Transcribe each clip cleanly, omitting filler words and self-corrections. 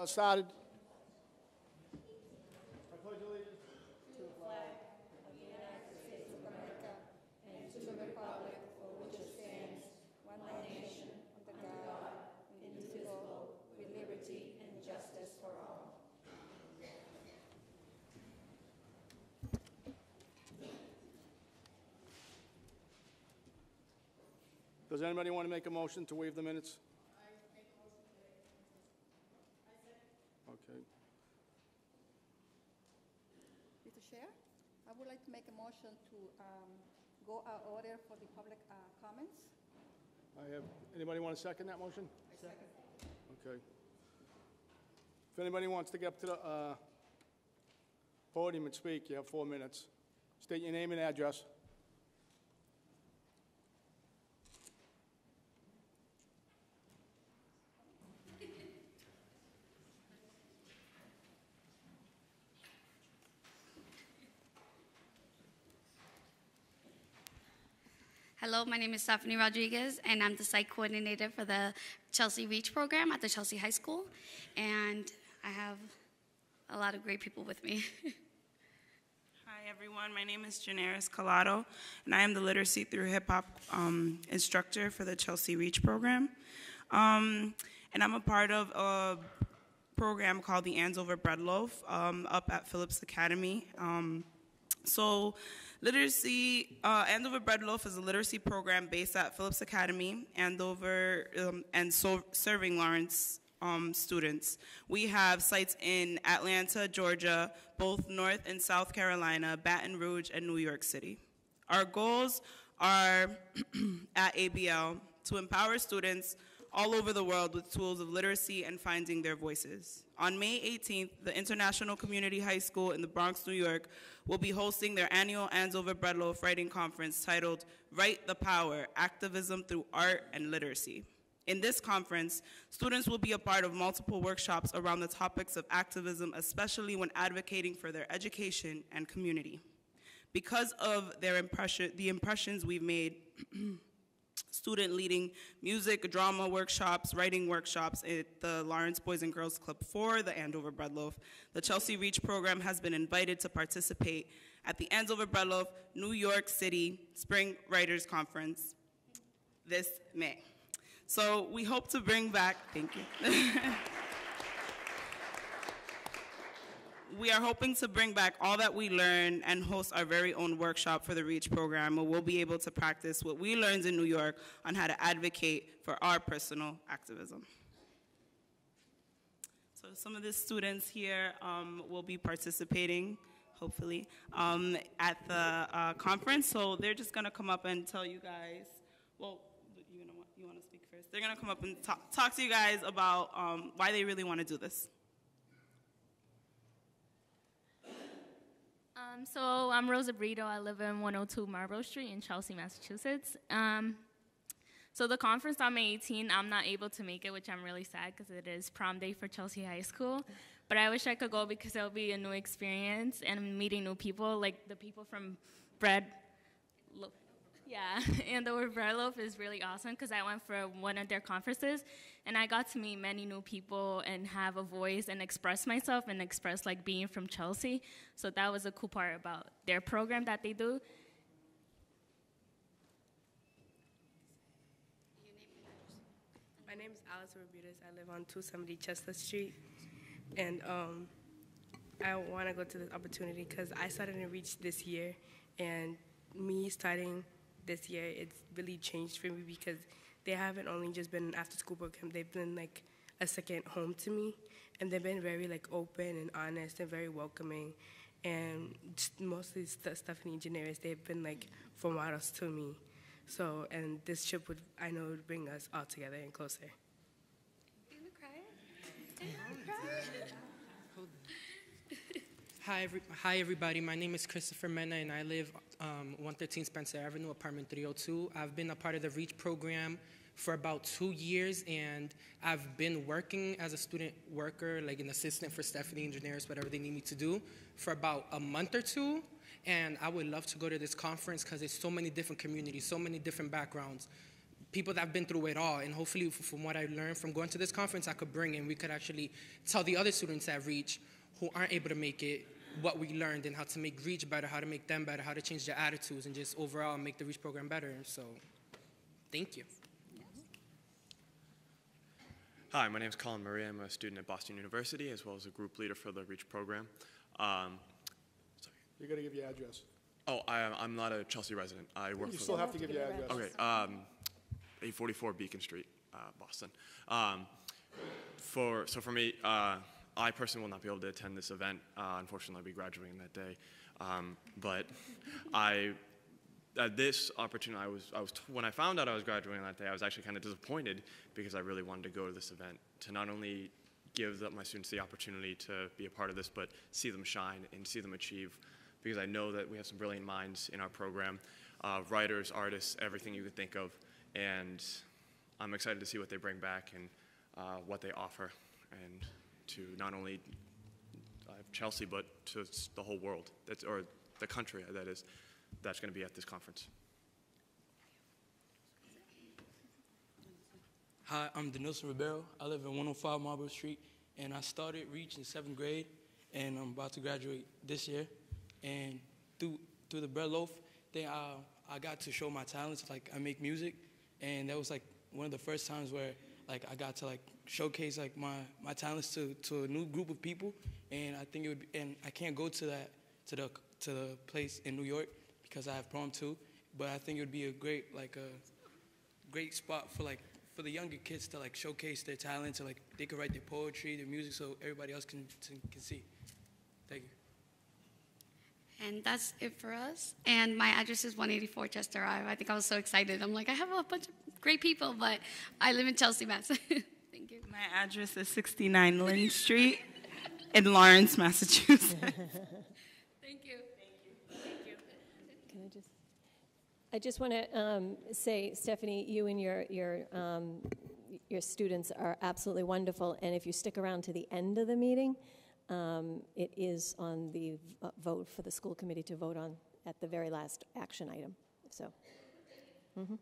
Started. Does anybody want to make a motion to waive the minutes? Okay. Mr. Chair, I would like to make a motion to go out order for the public comments. Anybody want to second that motion? Second. Okay. If anybody wants to get up to the podium and speak, you have 4 minutes. State your name and address. Hello, my name is Stephanie Rodriguez, and I'm the site coordinator for the Chelsea Reach program at the Chelsea High School. And I have a lot of great people with me. Hi, everyone. My name is Janaris Collado, and I am the Literacy Through Hip Hop instructor for the Chelsea Reach program. And I'm a part of a program called the Andover Bread Loaf up at Phillips Academy. Andover Bread Loaf is a literacy program based at Phillips Academy, Andover, and serving Lawrence students. We have sites in Atlanta, Georgia, both North and South Carolina, Baton Rouge, and New York City. Our goals are at ABL to empower students all over the world with tools of literacy and finding their voices. On May 18th, the International Community High School in the Bronx, New York, will be hosting their annual Andover Bread Loaf Writing Conference titled Write the Power, Activism Through Art and Literacy. In this conference, students will be a part of multiple workshops around the topics of activism, especially when advocating for their education and community. Because of the impressions we've made, student leading music, drama workshops, writing workshops at the Lawrence Boys and Girls Club for the Andover Bread Loaf, the Chelsea Reach program has been invited to participate at the Andover Bread Loaf New York City Spring Writers Conference this May. So we hope to bring back, thank you. We are hoping to bring back all that we learn and host our very own workshop for the REACH program, where we'll be able to practice what we learned in New York on how to advocate for our personal activism. So some of the students here will be participating, hopefully, at the conference. So they're just gonna come up and tell you guys, well, you wanna speak first? They're gonna come up and talk to you guys about why they really wanna do this. So I'm Rosa Brito. I live in 102 Marlborough Street in Chelsea, Massachusetts. So the conference on May 18, I'm not able to make it, which I'm really sad because it is prom day for Chelsea High School. But I wish I could go because it'll be a new experience and meeting new people, like the people from Bread Loaf. Yeah, and the Bread Loaf is really awesome because I went for one of their conferences and I got to meet many new people and have a voice and express myself and express like being from Chelsea. So that was a cool part about their program that they do. My name is Alice Robertus. I live on 270 Chestnut Street. And I want to go to this opportunity because I started in REACH this year. And me starting this year, it's really changed for me because they haven't only just been an after-school program. They've been like a second home to me. And they've been very like open and honest and very welcoming. And mostly Stephanie and Janaris, they've been like role models to me. So, and this trip would, I know, would bring us all together and closer. Are you gonna cry? Hi, everybody. My name is Christopher Mena, and I live 113 Spencer Avenue, apartment 302. I've been a part of the REACH program for about 2 years, and I've been working as a student worker, like an assistant for Stephanie and Janaris, whatever they need me to do, for about a month or two. And I would love to go to this conference because there's so many different communities, so many different backgrounds, people that have been through it all. And hopefully, from what I learned from going to this conference, I could bring, and we could actually tell the other students at Reach who aren't able to make it what we learned and how to make Reach better, how to make them better, how to change their attitudes, and just overall make the Reach program better. So, thank you. Hi, my name is Colin Murray. I'm a student at Boston University, as well as a group leader for the REACH program. Sorry. You got to give your address. Oh, I'm not a Chelsea resident. I work You for still have to give your address. Okay, 844 Beacon Street, Boston. For me, I personally will not be able to attend this event. Unfortunately, I'll be graduating that day. But at this opportunity, when I found out I was graduating that day, I was actually kind of disappointed because I really wanted to go to this event to not only give my students the opportunity to be a part of this, but see them shine and see them achieve. Because I know that we have some brilliant minds in our program, writers, artists, everything you could think of, and I'm excited to see what they bring back and what they offer, and to not only Chelsea, but to the whole world, or the country, that's going to be at this conference. Hi, I'm Denilson Ribeiro. I live in 105 Marlborough Street, and I started REACH in 7th grade, and I'm about to graduate this year. And through the bread loaf thing, I got to show my talents. Like, I make music, and that was like one of the first times where like I got to like showcase like my talents to a new group of people. And I think it would be, and I can't go to the place in New York because I have prom too. But I think it would be a great spot for the younger kids to like showcase their talents, and like they could write their poetry, their music, so everybody else can see. Thank you. And that's it for us. And my address is 184 Chester Ave. I think I was so excited. I'm like, I have a bunch of great people, but I live in Chelsea, Mass. Thank you. My address is 69 Lynn Street in Lawrence, Massachusetts. Thank you. Can I just want to say, Stephanie, you and your students are absolutely wonderful. And if you stick around to the end of the meeting, it is on the vote for the school committee to vote on at the very last action item. So, My name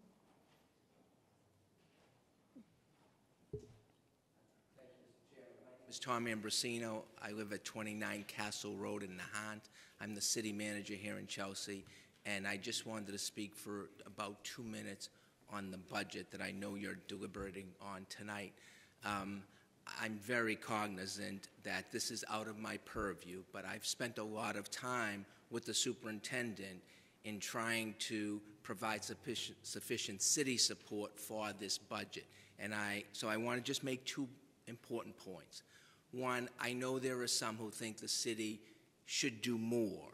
is Tom Ambrosino. I live at 29 Castle Road in Nahant. I'm the city manager here in Chelsea, and I just wanted to speak for about 2 minutes on the budget that I know you're deliberating on tonight. I'm very cognizant that this is out of my purview, but I've spent a lot of time with the superintendent in trying to provide sufficient city support for this budget. And so I want to just make 2 important points. One, I know there are some who think the city should do more.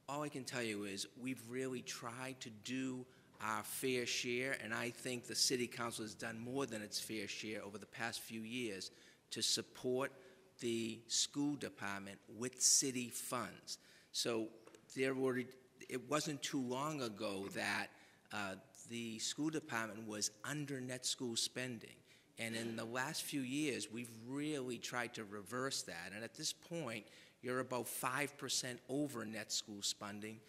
All I can tell you is we've really tried to do our fair share, and I think the city council has done more than its fair share over the past few years to support the school department with city funds. So it wasn't too long ago that the school department was under net school spending. And in the last few years, we've really tried to reverse that. And at this point, you're about 5% over net school spending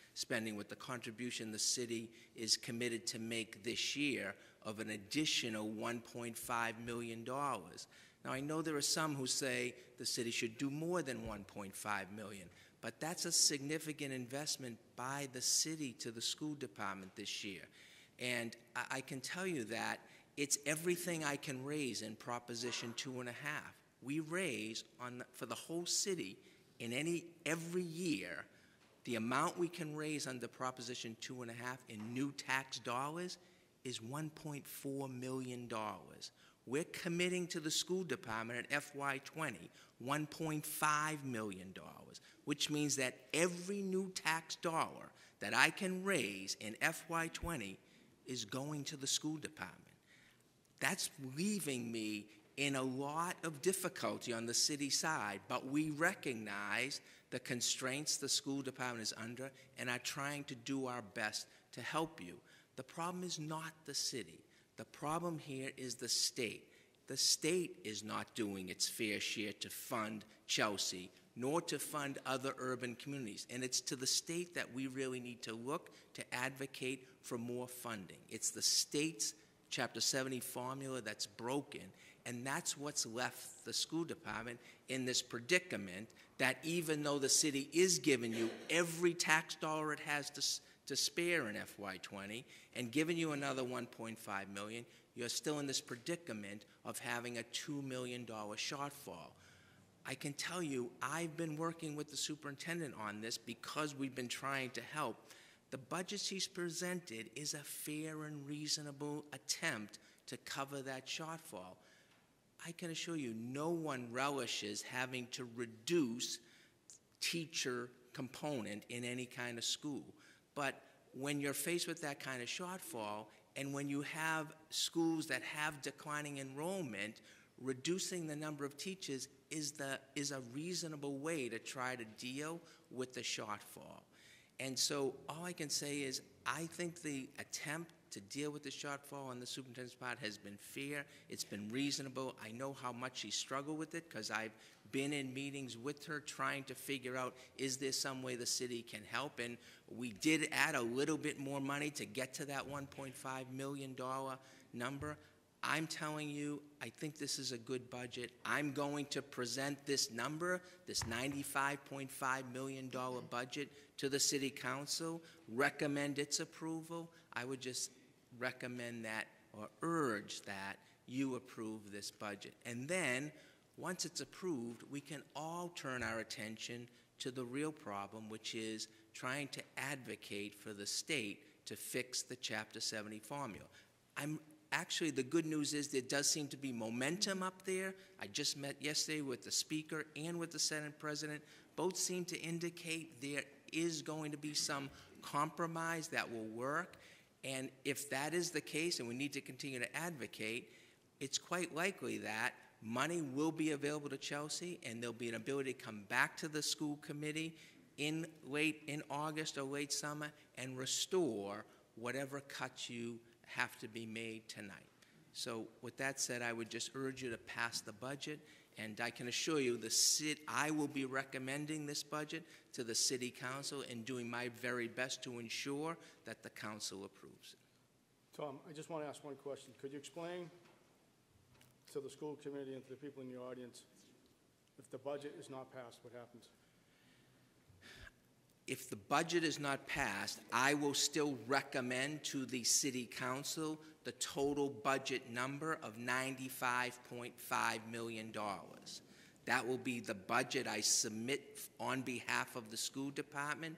with the contribution the city is committed to make this year of an additional $1.5 million. Now, I know there are some who say the city should do more than $1.5 million, but that's a significant investment by the city to the school department this year. And I can tell you that it's everything I can raise in Proposition 2.5. We raise for the whole city every year, the amount we can raise under Proposition 2.5 in new tax dollars is $1.4 million. We're committing to the school department at FY20 $1.5 million, which means that every new tax dollar that I can raise in FY20 is going to the school department. That's leaving me in a lot of difficulty on the city side, but we recognize the constraints the school department is under and are trying to do our best to help you. The problem is not the city. The problem here is the state. The state is not doing its fair share to fund Chelsea, nor to fund other urban communities. And it's to the state that we really need to look to advocate for more funding. It's the state's Chapter 70 formula that's broken, and that's what's left the school department in this predicament that even though the city is giving you every tax dollar it has to spare in FY20 and giving you another $1.5 million, you're still in this predicament of having a $2 million shortfall. I can tell you, I've been working with the superintendent on this because we've been trying to help. The budget she's presented is a fair and reasonable attempt to cover that shortfall. I can assure you, no one relishes having to reduce teacher component in any kind of school. But when you're faced with that kind of shortfall, and when you have schools that have declining enrollment, reducing the number of teachers is a reasonable way to try to deal with the shortfall. And so all I can say is I think the attempt to deal with the shortfall on the superintendent's part has been fair. It's been reasonable. I know how much she struggled with it because I've been in meetings with her trying to figure out, is there some way the city can help? And we did add a little bit more money to get to that $1.5 million number. I'm telling you, I think this is a good budget. I'm going to present this number, this $95.5 million budget, to the City Council, recommend its approval. I would just recommend that or urge that you approve this budget. And then, once it's approved, we can all turn our attention to the real problem, which is trying to advocate for the state to fix the Chapter 70 formula. Actually, the good news is there does seem to be momentum up there. I just met yesterday with the Speaker and with the Senate President. Both seem to indicate there is going to be some compromise that will work. And if that is the case, and we need to continue to advocate, it's quite likely that money will be available to Chelsea, and there'll be an ability to come back to the school committee in August or late summer and restore whatever cuts you have to be made tonight. So with that said, I would just urge you to pass the budget, and I can assure you I will be recommending this budget to the City Council and doing my very best to ensure that the Council approves it. Tom, I just want to ask one question. Could you explain to the school committee and to the people in the audience, if the budget is not passed, what happens? If the budget is not passed, I will still recommend to the City Council the total budget number of $95.5 million. That will be the budget I submit on behalf of the school department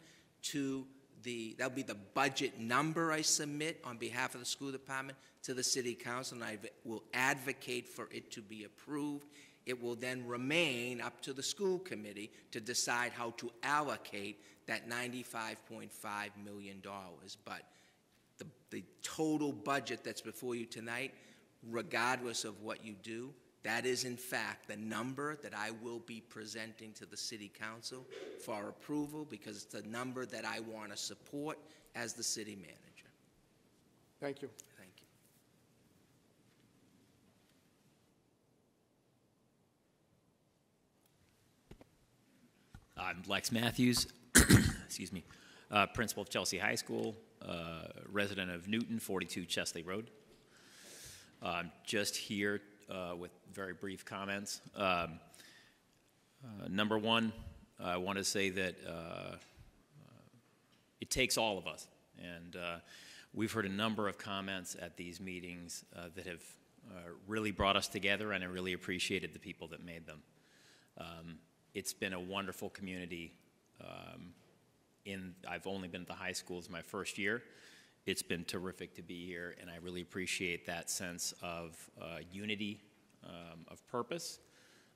that'll be the budget number I submit on behalf of the school department to the City Council, and I will advocate for it to be approved. It will then remain up to the school committee to decide how to allocate that $95.5 million. But the total budget that's before you tonight, regardless of what you do, that is in fact the number that I will be presenting to the City Council for approval, because it's the number that I want to support as the city manager. Thank you. Thank you. I'm Lex Matthews, excuse me, principal of Chelsea High School, resident of Newton, 42 Chesley Road. Just here with very brief comments. Number one, I want to say that it takes all of us, and we've heard a number of comments at these meetings that have really brought us together, and I really appreciated the people that made them. It's been a wonderful community. I've only been at the high school as my first year. It's been terrific to be here, and I really appreciate that sense of unity, of purpose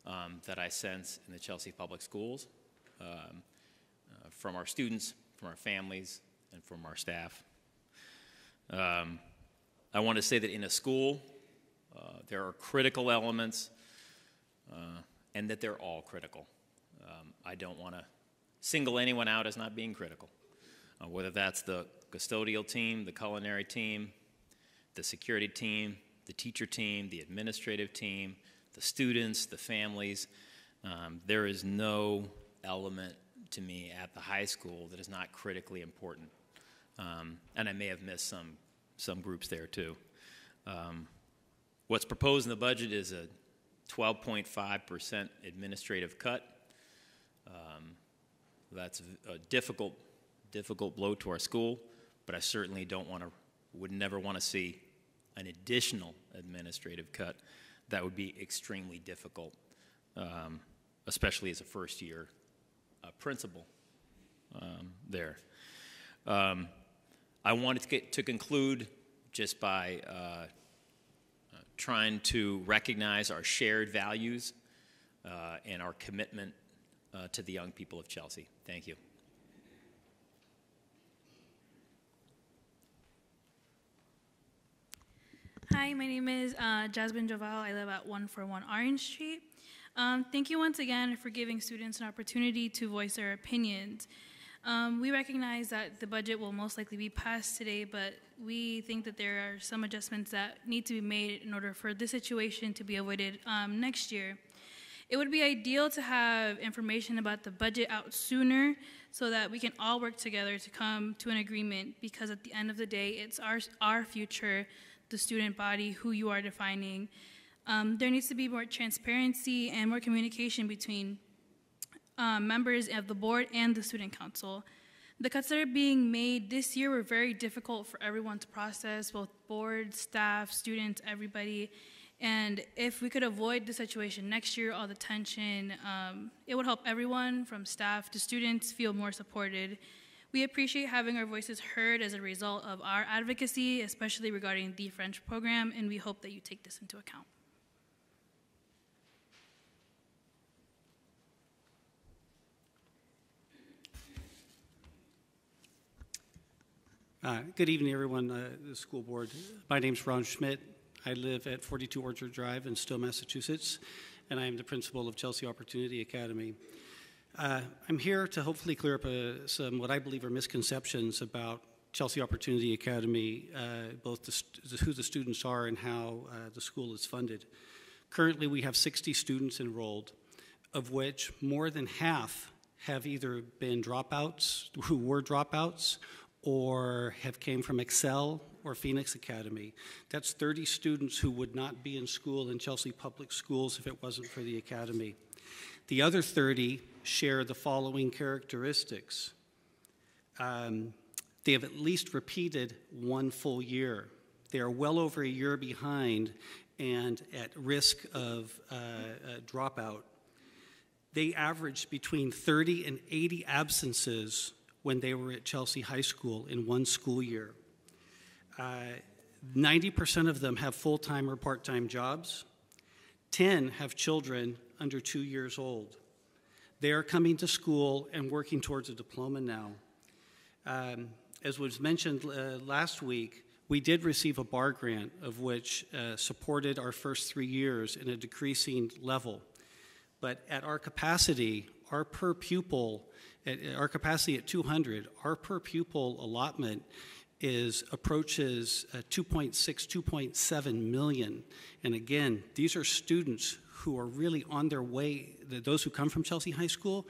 that I sense in the Chelsea Public Schools, from our students, from our families, and from our staff. I want to say that in a school, there are critical elements, and that they're all critical. I don't want to single anyone out as not being critical, whether that's the custodial team, the culinary team, the security team, the teacher team, the administrative team, the students, the families. There is no element to me at the high school that is not critically important. And I may have missed some groups there too. What's proposed in the budget is a 12.5% administrative cut. That's a difficult blow to our school, but I certainly would never want to see an additional administrative cut. That would be extremely difficult, especially as a first-year principal there. I wanted to conclude just by trying to recognize our shared values and our commitment to the young people of Chelsea. Thank you. Hi, my name is Jasmine Joval. I live at 141 Orange Street. Thank you once again for giving students an opportunity to voice their opinions. We recognize that the budget will most likely be passed today, but we think that there are some adjustments that need to be made in order for this situation to be avoided next year. It would be ideal to have information about the budget out sooner so that we can all work together to come to an agreement, because at the end of the day, it's our future, the student body, who you are defining. There needs to be more transparency and more communication between members of the board and the student council. The cuts that are being made this year were very difficult for everyone to process, both board, staff, students, everybody. And if we could avoid the situation next year, all the tension, it would help everyone from staff to students feel more supported. We appreciate having our voices heard as a result of our advocacy, especially regarding the French program, and we hope that you take this into account. Good evening, everyone, the school board. My name is Ron Schmidt. I live at 42 Orchard Drive in Stowe, Massachusetts, and I am the principal of Chelsea Opportunity Academy. I'm here to hopefully clear up some what I believe are misconceptions about Chelsea Opportunity Academy, both who the students are and how the school is funded. Currently, we have 60 students enrolled, of which more than half have either been dropouts, who were dropouts, or have came from Excel or Phoenix Academy. That's 30 students who would not be in school in Chelsea Public Schools if it wasn't for the academy. The other 30 share the following characteristics. They have at least repeated one full year. They are well over a year behind and at risk of dropout. They averaged between 30 and 80 absences when they were at Chelsea High School in one school year. 90% of them have full-time or part-time jobs. 10 have children under 2 years old. They are coming to school and working towards a diploma now. As was mentioned last week, we did receive a BAR grant, of which supported our first 3 years in a decreasing level. But at our capacity, our per pupil, our capacity at 200, our per pupil allotment approaches 2.6, 2.7 million. And again, these are students who are really on their way. Those who come from Chelsea High School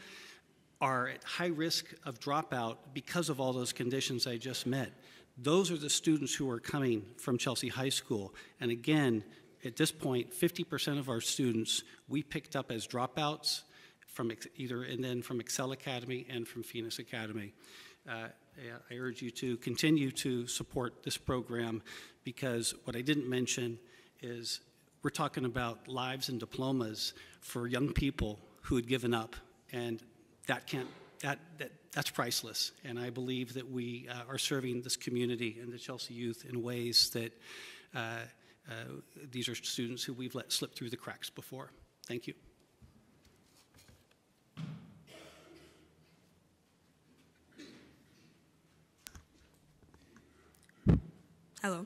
are at high risk of dropout because of all those conditions I just met. Those are the students who are coming from Chelsea High School. And again, at this point, 50% of our students we picked up as dropouts from from Excel Academy and from Phoenix Academy. I urge you to continue to support this program, because what I didn't mention is we're talking about lives and diplomas for young people who had given up, and that's priceless. And I believe that we are serving this community and the Chelsea youth in ways that these are students who we've let slip through the cracks before. Thank you. Hello.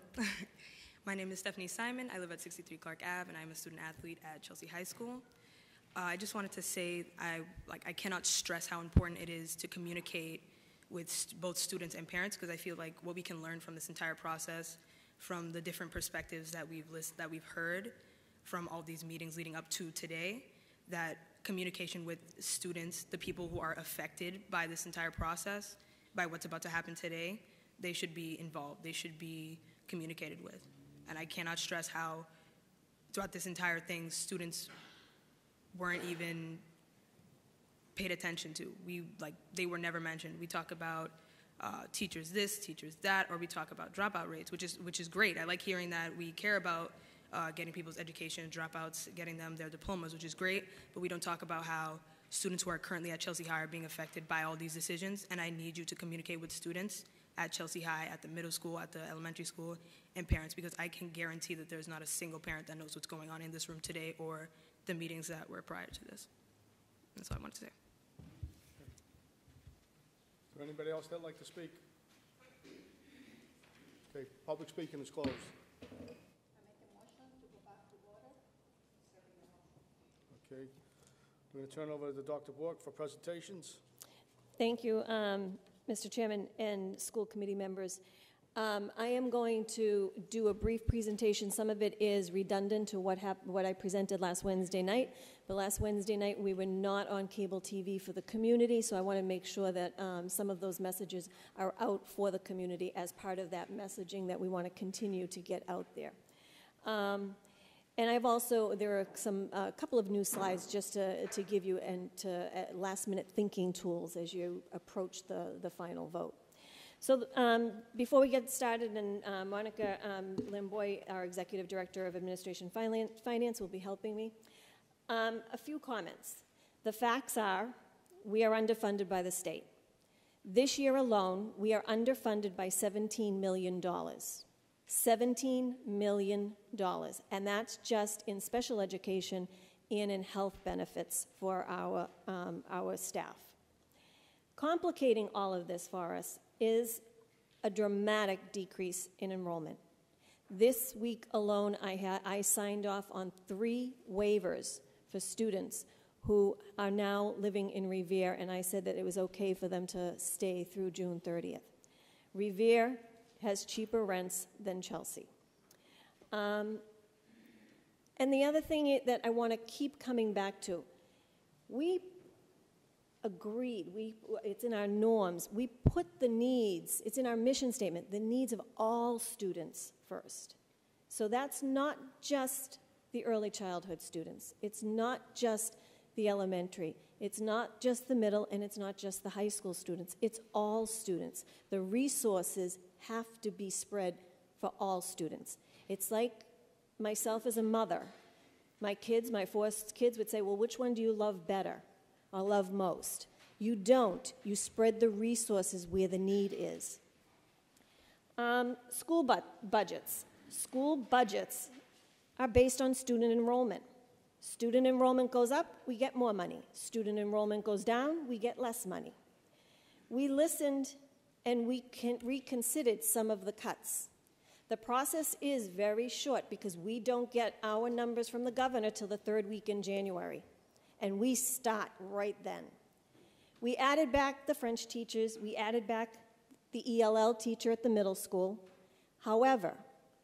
My name is Stephanie Simon. I live at 63 Clark Ave, and I'm a student athlete at Chelsea High School. I just wanted to say I cannot stress how important it is to communicate with both students and parents, because I feel like what we can learn from this entire process, from the different perspectives that we've heard from all these meetings leading up to today, that communication with students, the people who are affected by this entire process, by what's about to happen today, they should be involved. They should be communicated with. And I cannot stress how throughout this entire thing, students weren't even paid attention to. They were never mentioned. We talk about teachers this, teachers that, or we talk about dropout rates, which is great. I like hearing that we care about getting people's education, dropouts, getting them their diplomas, which is great, but we don't talk about how students who are currently at Chelsea High are being affected by all these decisions, and I need you to communicate with students at Chelsea High, at the middle school, at the elementary school, and parents, because I can guarantee that there's not a single parent that knows what's going on in this room today or the meetings that were prior to this. That's all I wanted to say. Is there anybody else that'd like to speak? Okay, public speaking is closed. Okay, we're going to turn over to Dr. Bork for presentations. Thank you, Mr. Chairman and school committee members. I am going to do a brief presentation. Some of it is redundant to what I presented last Wednesday night, but last Wednesday night we were not on cable TV for the community, so I want to make sure that some of those messages are out for the community as part of that messaging that we want to continue to get out there. And I've also, there are a couple of new slides just to give you and to last-minute thinking tools as you approach the final vote. So before we get started, and Monica Limboy, our Executive Director of Administration Finance, will be helping me. A few comments. The facts are, we are underfunded by the state. This year alone, we are underfunded by $17 million. $17 million, and that's just in special education and in health benefits for our staff. Complicating all of this for us is a dramatic decrease in enrollment. This week alone, I signed off on 3 waivers for students who are now living in Revere, and I said that it was okay for them to stay through June 30th. Revere has cheaper rents than Chelsea. And the other thing that I want to keep coming back to, we agreed, it's in our norms, we put the needs, it's in our mission statement, the needs of all students first. So that's not just the early childhood students, it's not just the elementary, it's not just the middle, and it's not just the high school students, it's all students. The resources have to be spread for all students. It's like myself as a mother. My 4 kids would say, well, which one do you love better or love most? You don't. You spread the resources where the need is. School budgets. School budgets are based on student enrollment. Student enrollment goes up, we get more money. Student enrollment goes down, we get less money. We listened and we reconsidered some of the cuts. The process is very short because we don't get our numbers from the governor till the 3rd week in January, and we start right then. We added back the French teachers, we added back the ELL teacher at the middle school. However,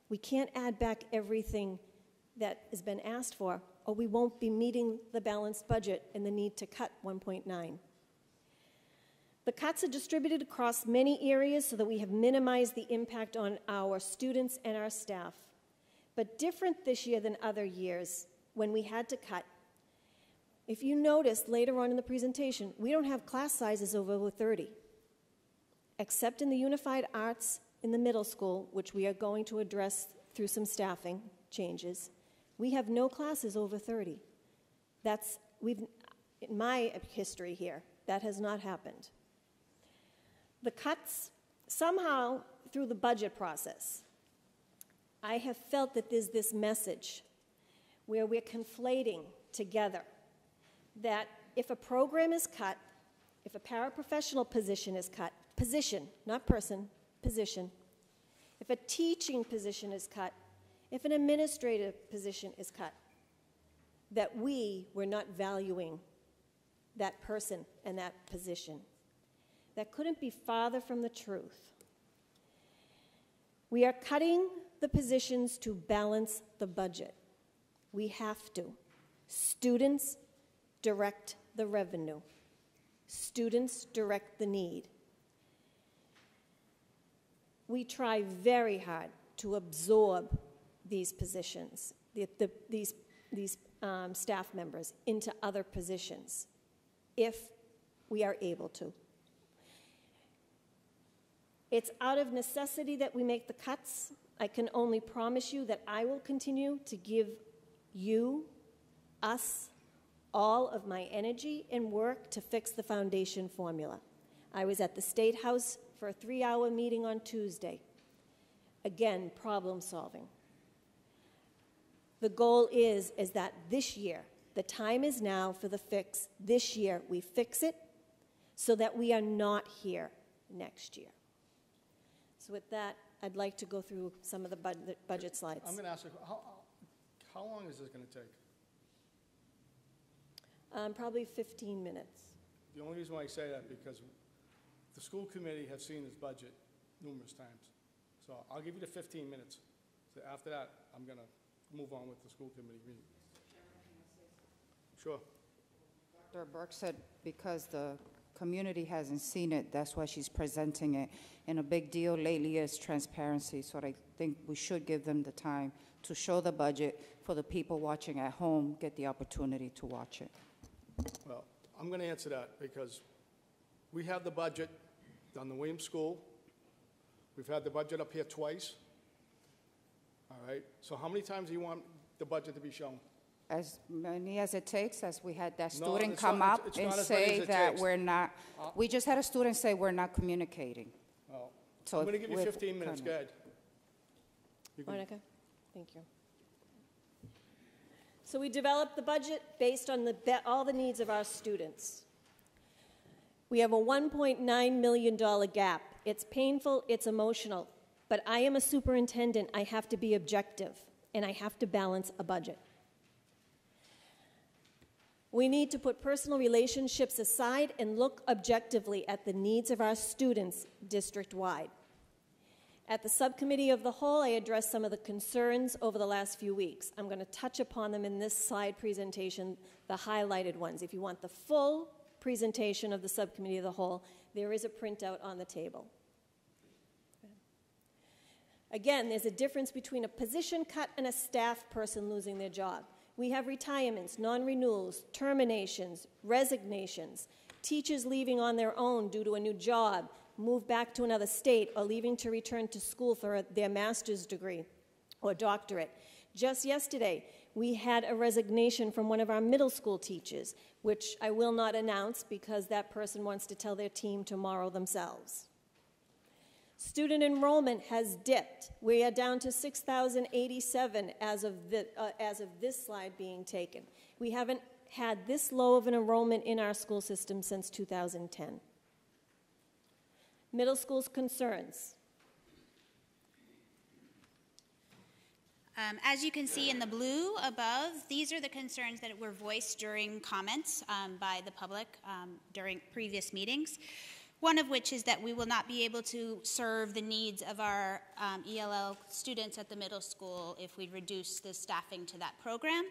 we can't add back everything that has been asked for, or we won't be meeting the balanced budget and the need to cut 1.9. The cuts are distributed across many areas so that we have minimized the impact on our students and our staff. But different this year than other years when we had to cut. If you notice later on in the presentation, we don't have class sizes over 30, except in the Unified Arts in the middle school, which we are going to address through some staffing changes. We have no classes over 30. In my history here, that has not happened. The cuts, somehow through the budget process, I have felt that there's this message where we're conflating together that if a program is cut, if a paraprofessional position is cut, position, not person, position, if a teaching position is cut, if an administrative position is cut, that we were not valuing that person and that position. That couldn't be farther from the truth. We are cutting the positions to balance the budget. We have to. Students direct the revenue. Students direct the need. We try very hard to absorb these positions, these staff members into other positions, if we are able to. It's out of necessity that we make the cuts. I can only promise you that I will continue to give you, us, all of my energy and work to fix the foundation formula. I was at the State House for a 3-hour meeting on Tuesday. Again, problem solving. The goal is that this year, the time is now for the fix. This year, we fix it so that we are not here next year. So with that, I'd like to go through some of the budget slides. I'm going to ask you, how long is this going to take? Probably 15 minutes. The only reason why I say that because the school committee has seen this budget numerous times. So I'll give you the 15 minutes. So after that, I'm going to move on with the school committee meeting. Sure. Dr. Burke said because the community hasn't seen it, that's why she's presenting it. And a big deal lately is transparency, so I think we should give them the time to show the budget for the people watching at home, get the opportunity to watch it. Well, I'm going to answer that because we have the budget on the Williams School. We've had the budget up here twice. All right. So how many times do you want the budget to be shown? As many as it takes, as we had that No, student it's come not- up it's and not as many say as it that takes. we're not, we just had a student say we're not communicating. Well, So I'm going to if give you we're 15 minutes. Go kinda- ahead. You can- Monica, thank you. So we developed the budget based on all the needs of our students. We have a $1.9 million gap. It's painful, it's emotional, but I am a superintendent. I have to be objective, and I have to balance a budget. We need to put personal relationships aside and look objectively at the needs of our students district-wide. At the subcommittee of the whole, I addressed some of the concerns over the last few weeks. I'm going to touch upon them in this slide presentation, the highlighted ones. If you want the full presentation of the subcommittee of the whole, there is a printout on the table. Again, there's a difference between a position cut and a staff person losing their job. We have retirements, non-renewals, terminations, resignations, teachers leaving on their own due to a new job, move back to another state, or leaving to return to school for their master's degree or doctorate. Just yesterday, we had a resignation from one of our middle school teachers, which I will not announce because that person wants to tell their team tomorrow themselves. Student enrollment has dipped. We are down to 6,087 as of this slide being taken. We haven't had this low of an enrollment in our school system since 2010. Middle school's concerns. As you can see in the blue above, these are the concerns that were voiced during comments by the public during previous meetings. One of which is that we will not be able to serve the needs of our ELL students at the middle school if we reduce the staffing to that program.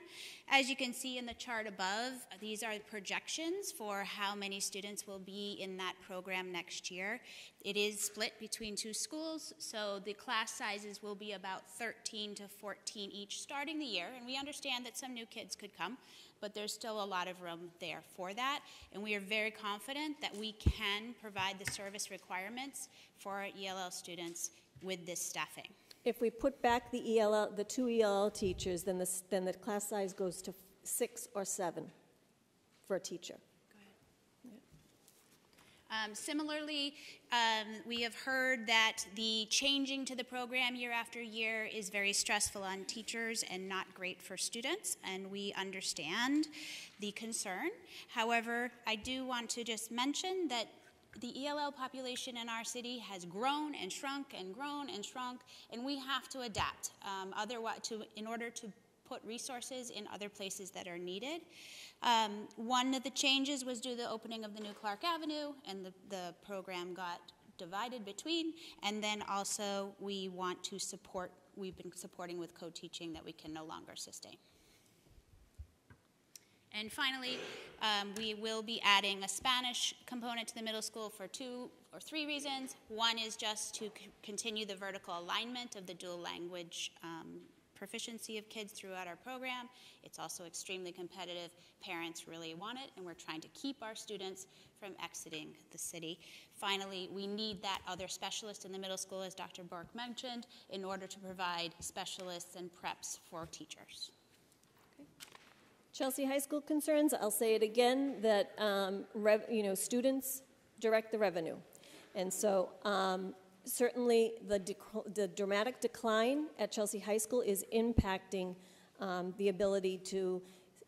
As you can see in the chart above, these are projections for how many students will be in that program next year. It is split between two schools, so the class sizes will be about 13 to 14 each starting the year, and we understand that some new kids could come, but there's still a lot of room there for that, and we are very confident that we can provide the service requirements for our ELL students with this staffing. If we put back the two ELL teachers, then the class size goes to 6 or 7 for a teacher. Similarly, we have heard that the changing to the program year after year is very stressful on teachers and not great for students, and we understand the concern. However, I do want to just mention that the ELL population in our city has grown and shrunk and grown and shrunk, and we have to adapt in order to put resources in other places that are needed. One of the changes was due to the opening of the new Clark Avenue, and the program got divided between, and then also we've been supporting with co-teaching that we can no longer sustain. And finally, we will be adding a Spanish component to the middle school for 2 or 3 reasons. One is just to continue the vertical alignment of the dual language proficiency of kids throughout our program. It's also extremely competitive. Parents really want it, and we're trying to keep our students from exiting the city. Finally, we need that other specialist in the middle school, as Dr. Burke mentioned, in order to provide specialists and preps for teachers. Chelsea High School concerns, I'll say it again, that students direct the revenue. And so certainly the dramatic decline at Chelsea High School is impacting the ability to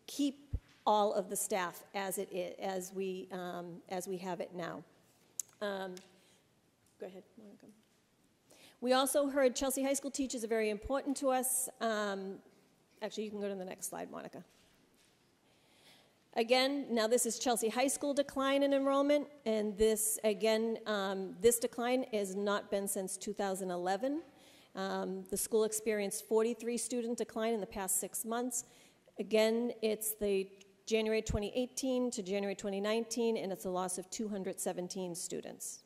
keep all of the staff as it is, as we have it now. Go ahead, Monica. We also heard Chelsea High School teachers are very important to us. Actually, you can go to the next slide, Monica. Again, now this is Chelsea High School decline in enrollment, and this, again, this decline has not been since 2011. The school experienced 43 student decline in the past 6 months. Again, it's the January 2018 to January 2019, and it's a loss of 217 students.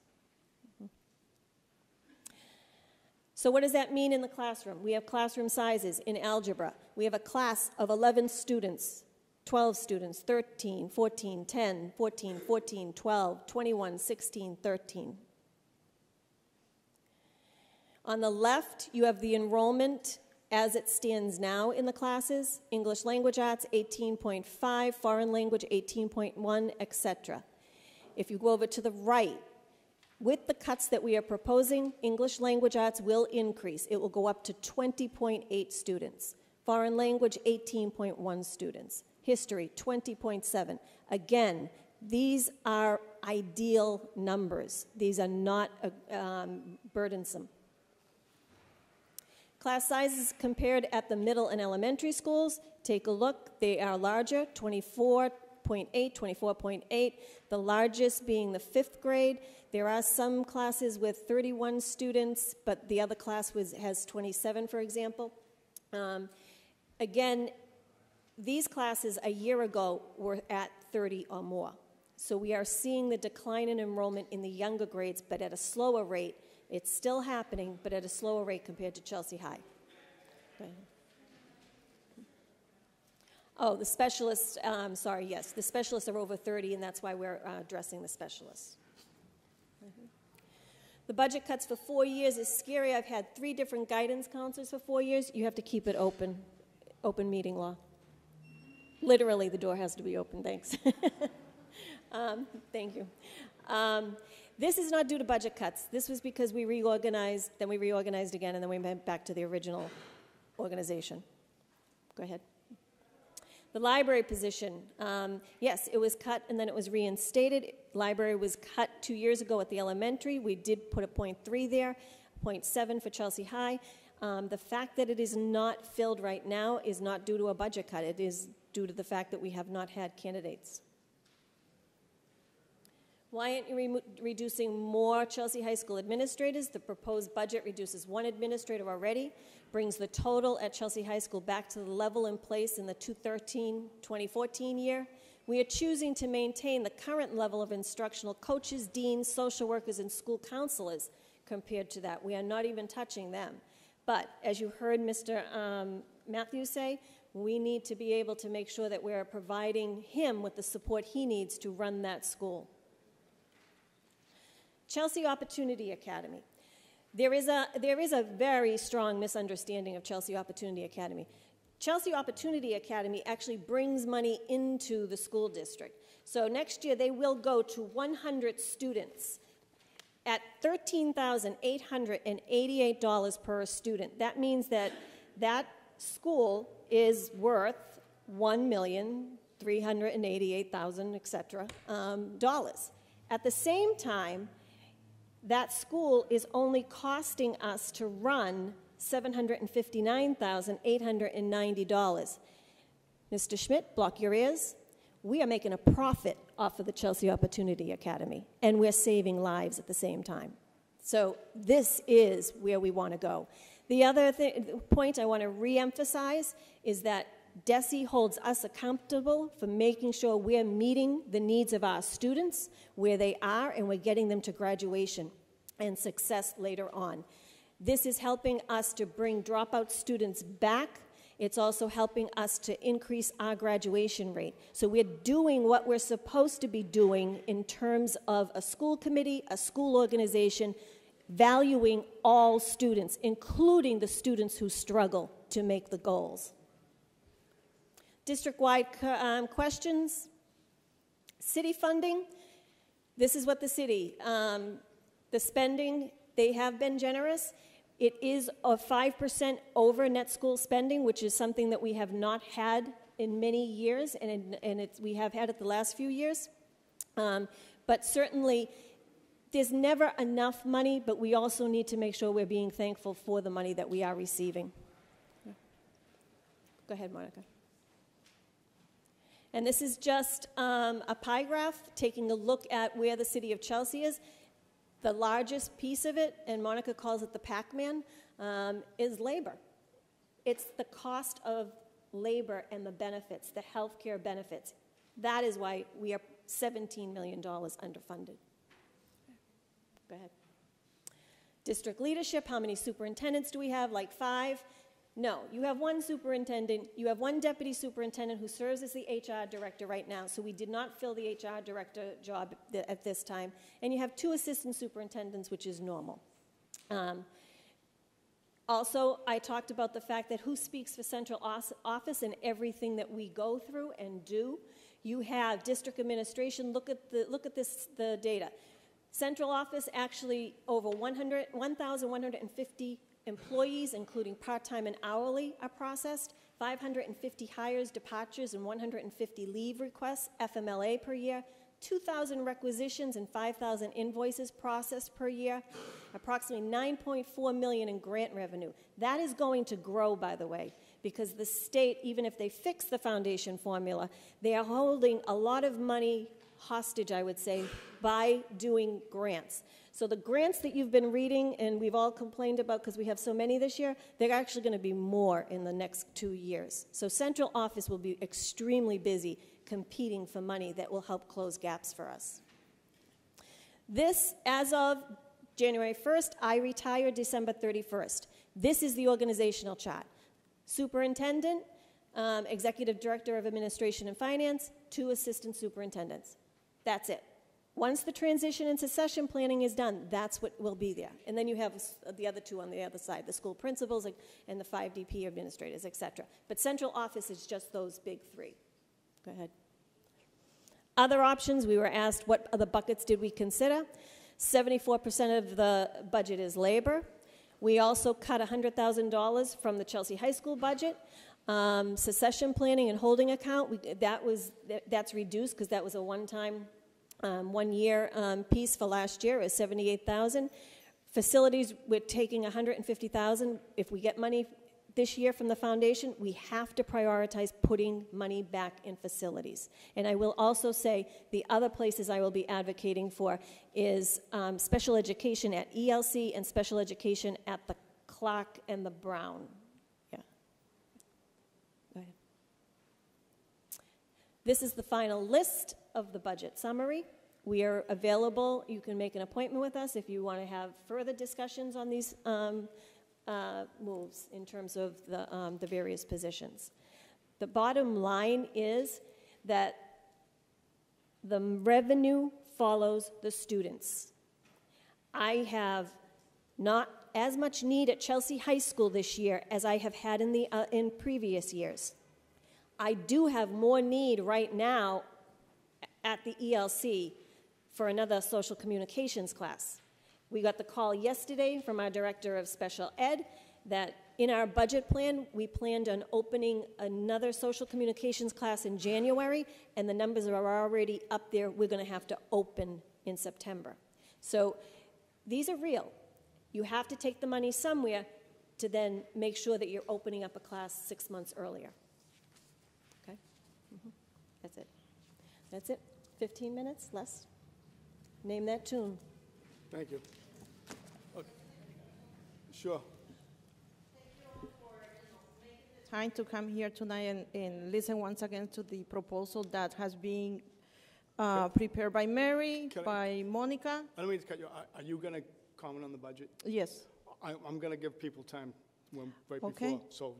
So what does that mean in the classroom? We have classroom sizes in algebra. We have a class of 11 students, 12 students, 13, 14, 10, 14, 14, 12, 21, 16, 13. On the left, you have the enrollment as it stands now in the classes. English Language Arts, 18.5, Foreign Language, 18.1, etc. If you go over to the right, with the cuts that we are proposing, English Language Arts will increase. It will go up to 20.8 students. Foreign Language, 18.1 students. History, 20.7. Again, these are ideal numbers. These are not burdensome. Class sizes compared at the middle and elementary schools, take a look. They are larger, 24.8, 24.8, the largest being the 5th grade. There are some classes with 31 students, but the other class has 27, for example. Again, these classes a year ago were at 30 or more. So we are seeing the decline in enrollment in the younger grades, but at a slower rate. It's still happening, but at a slower rate compared to Chelsea High. Go ahead. Oh, the specialists, sorry, yes. The specialists are over 30, and that's why we're addressing the specialists. The budget cuts for 4 years is scary. I've had 3 different guidance counselors for 4 years. You have to keep it open meeting law. Literally, the door has to be open. Thanks. Thank you. This is not due to budget cuts. This was because we reorganized, then we reorganized again, and then we went back to the original organization. Go ahead. The library position, yes, it was cut and then it was reinstated. Library was cut 2 years ago at the elementary. We did put a 0.3 there, 0.7 for Chelsea High. The fact that it is not filled right now is not due to a budget cut. It is due to the fact that we have not had candidates. Why aren't you reducing more Chelsea High School administrators? The proposed budget reduces 1 administrator already, brings the total at Chelsea High School back to the level in place in the 2013-2014 year. We are choosing to maintain the current level of instructional coaches, deans, social workers, and school counselors compared to that. We are not even touching them. But as you heard Mr. Matthews say, we need to be able to make sure that we're providing him with the support he needs to run that school. Chelsea Opportunity Academy. There is a very strong misunderstanding of Chelsea Opportunity Academy. Chelsea Opportunity Academy actually brings money into the school district. So next year they will go to 100 students at $13,888 per student. That means that that school is worth $1,388,000, etc. dollars. At the same time, that school is only costing us to run $759,890. Mr. Schmidt, block your ears. We are making a profit off of the Chelsea Opportunity Academy, and we're saving lives at the same time. So this is where we want to go. The other point I want to reemphasize is that DESE holds us accountable for making sure we're meeting the needs of our students where they are, and we're getting them to graduation and success later on. This is helping us to bring dropout students back. It's also helping us to increase our graduation rate. So we're doing what we're supposed to be doing in terms of a school committee, a school organization, valuing all students, including the students who struggle to make the goals. District-wide questions. City funding. This is what the city, the spending, they have been generous. It is a 5% over net school spending, which is something that we have not had in many years, and we have had it the last few years. But certainly, there's never enough money, but we also need to make sure we're being thankful for the money that we are receiving. Go ahead, Monica. And this is just a pie graph taking a look at where the city of Chelsea is. The largest piece of it, and Monica calls it the Pac-Man, is labor. It's the cost of labor and the benefits, the health care benefits. That is why we are $17 million underfunded. Go ahead. District leadership, how many superintendents do we have? Like 5? No, you have one superintendent, you have one deputy superintendent who serves as the HR director right now, so we did not fill the HR director job at this time, and you have 2 assistant superintendents, which is normal. Also, I talked about the fact that who speaks for central office and everything that we go through and do. You have district administration, look at the data. Central office actually over 1,150 employees, including part-time and hourly, are processed, 550 hires, departures, and 150 leave requests, FMLA per year, 2,000 requisitions and 5,000 invoices processed per year, approximately $9.4 million in grant revenue. That is going to grow, by the way, because the state, even if they fix the foundation formula, they are holding a lot of money hostage, I would say, by doing grants. So the grants that you've been reading and we've all complained about because we have so many this year, they're actually going to be more in the next 2 years. So central office will be extremely busy competing for money that will help close gaps for us. This, as of January 1st, I retired December 31st. This is the organizational chart. Superintendent, executive director of administration and finance, 2 assistant superintendents. That's it. Once the transition and succession planning is done, that's what will be there. And then you have the other 2 on the other side, the school principals and the 5 DP administrators, et cetera. But central office is just those big 3. Go ahead. Other options, we were asked what other buckets did we consider. 74% of the budget is labor. We also cut $100,000 from the Chelsea High School budget. Succession planning and holding account, that's reduced because that was a one-time, one-year piece for last year. It was $78,000. Facilities, we're taking $150,000. If we get money this year from the foundation, we have to prioritize putting money back in facilities. And I will also say the other places I will be advocating for is special education at ELC and special education at the Clark and the Brown. Yeah. Go ahead. This is the final list of the budget summary. We are available. You can make an appointment with us if you want to have further discussions on these moves in terms of the various positions. The bottom line is that the revenue follows the students. I have not as much need at Chelsea High School this year as I have had in previous years. I do have more need right now at the ELC for another social communications class. We got the call yesterday from our director of special ed that in our budget plan, we planned on opening another social communications class in January, and the numbers are already up there. We're going to have to open in September. So these are real. You have to take the money somewhere to then make sure that you're opening up a class 6 months earlier. Okay? That's it. That's it. 15 minutes, less. Name that tune. Thank you. Okay. Sure. Time to come here tonight and listen once again to the proposal that has been prepared by Mary, by Monica. I don't mean to cut you. Are you going to comment on the budget? Yes. I'm going to give people time right Okay. before, so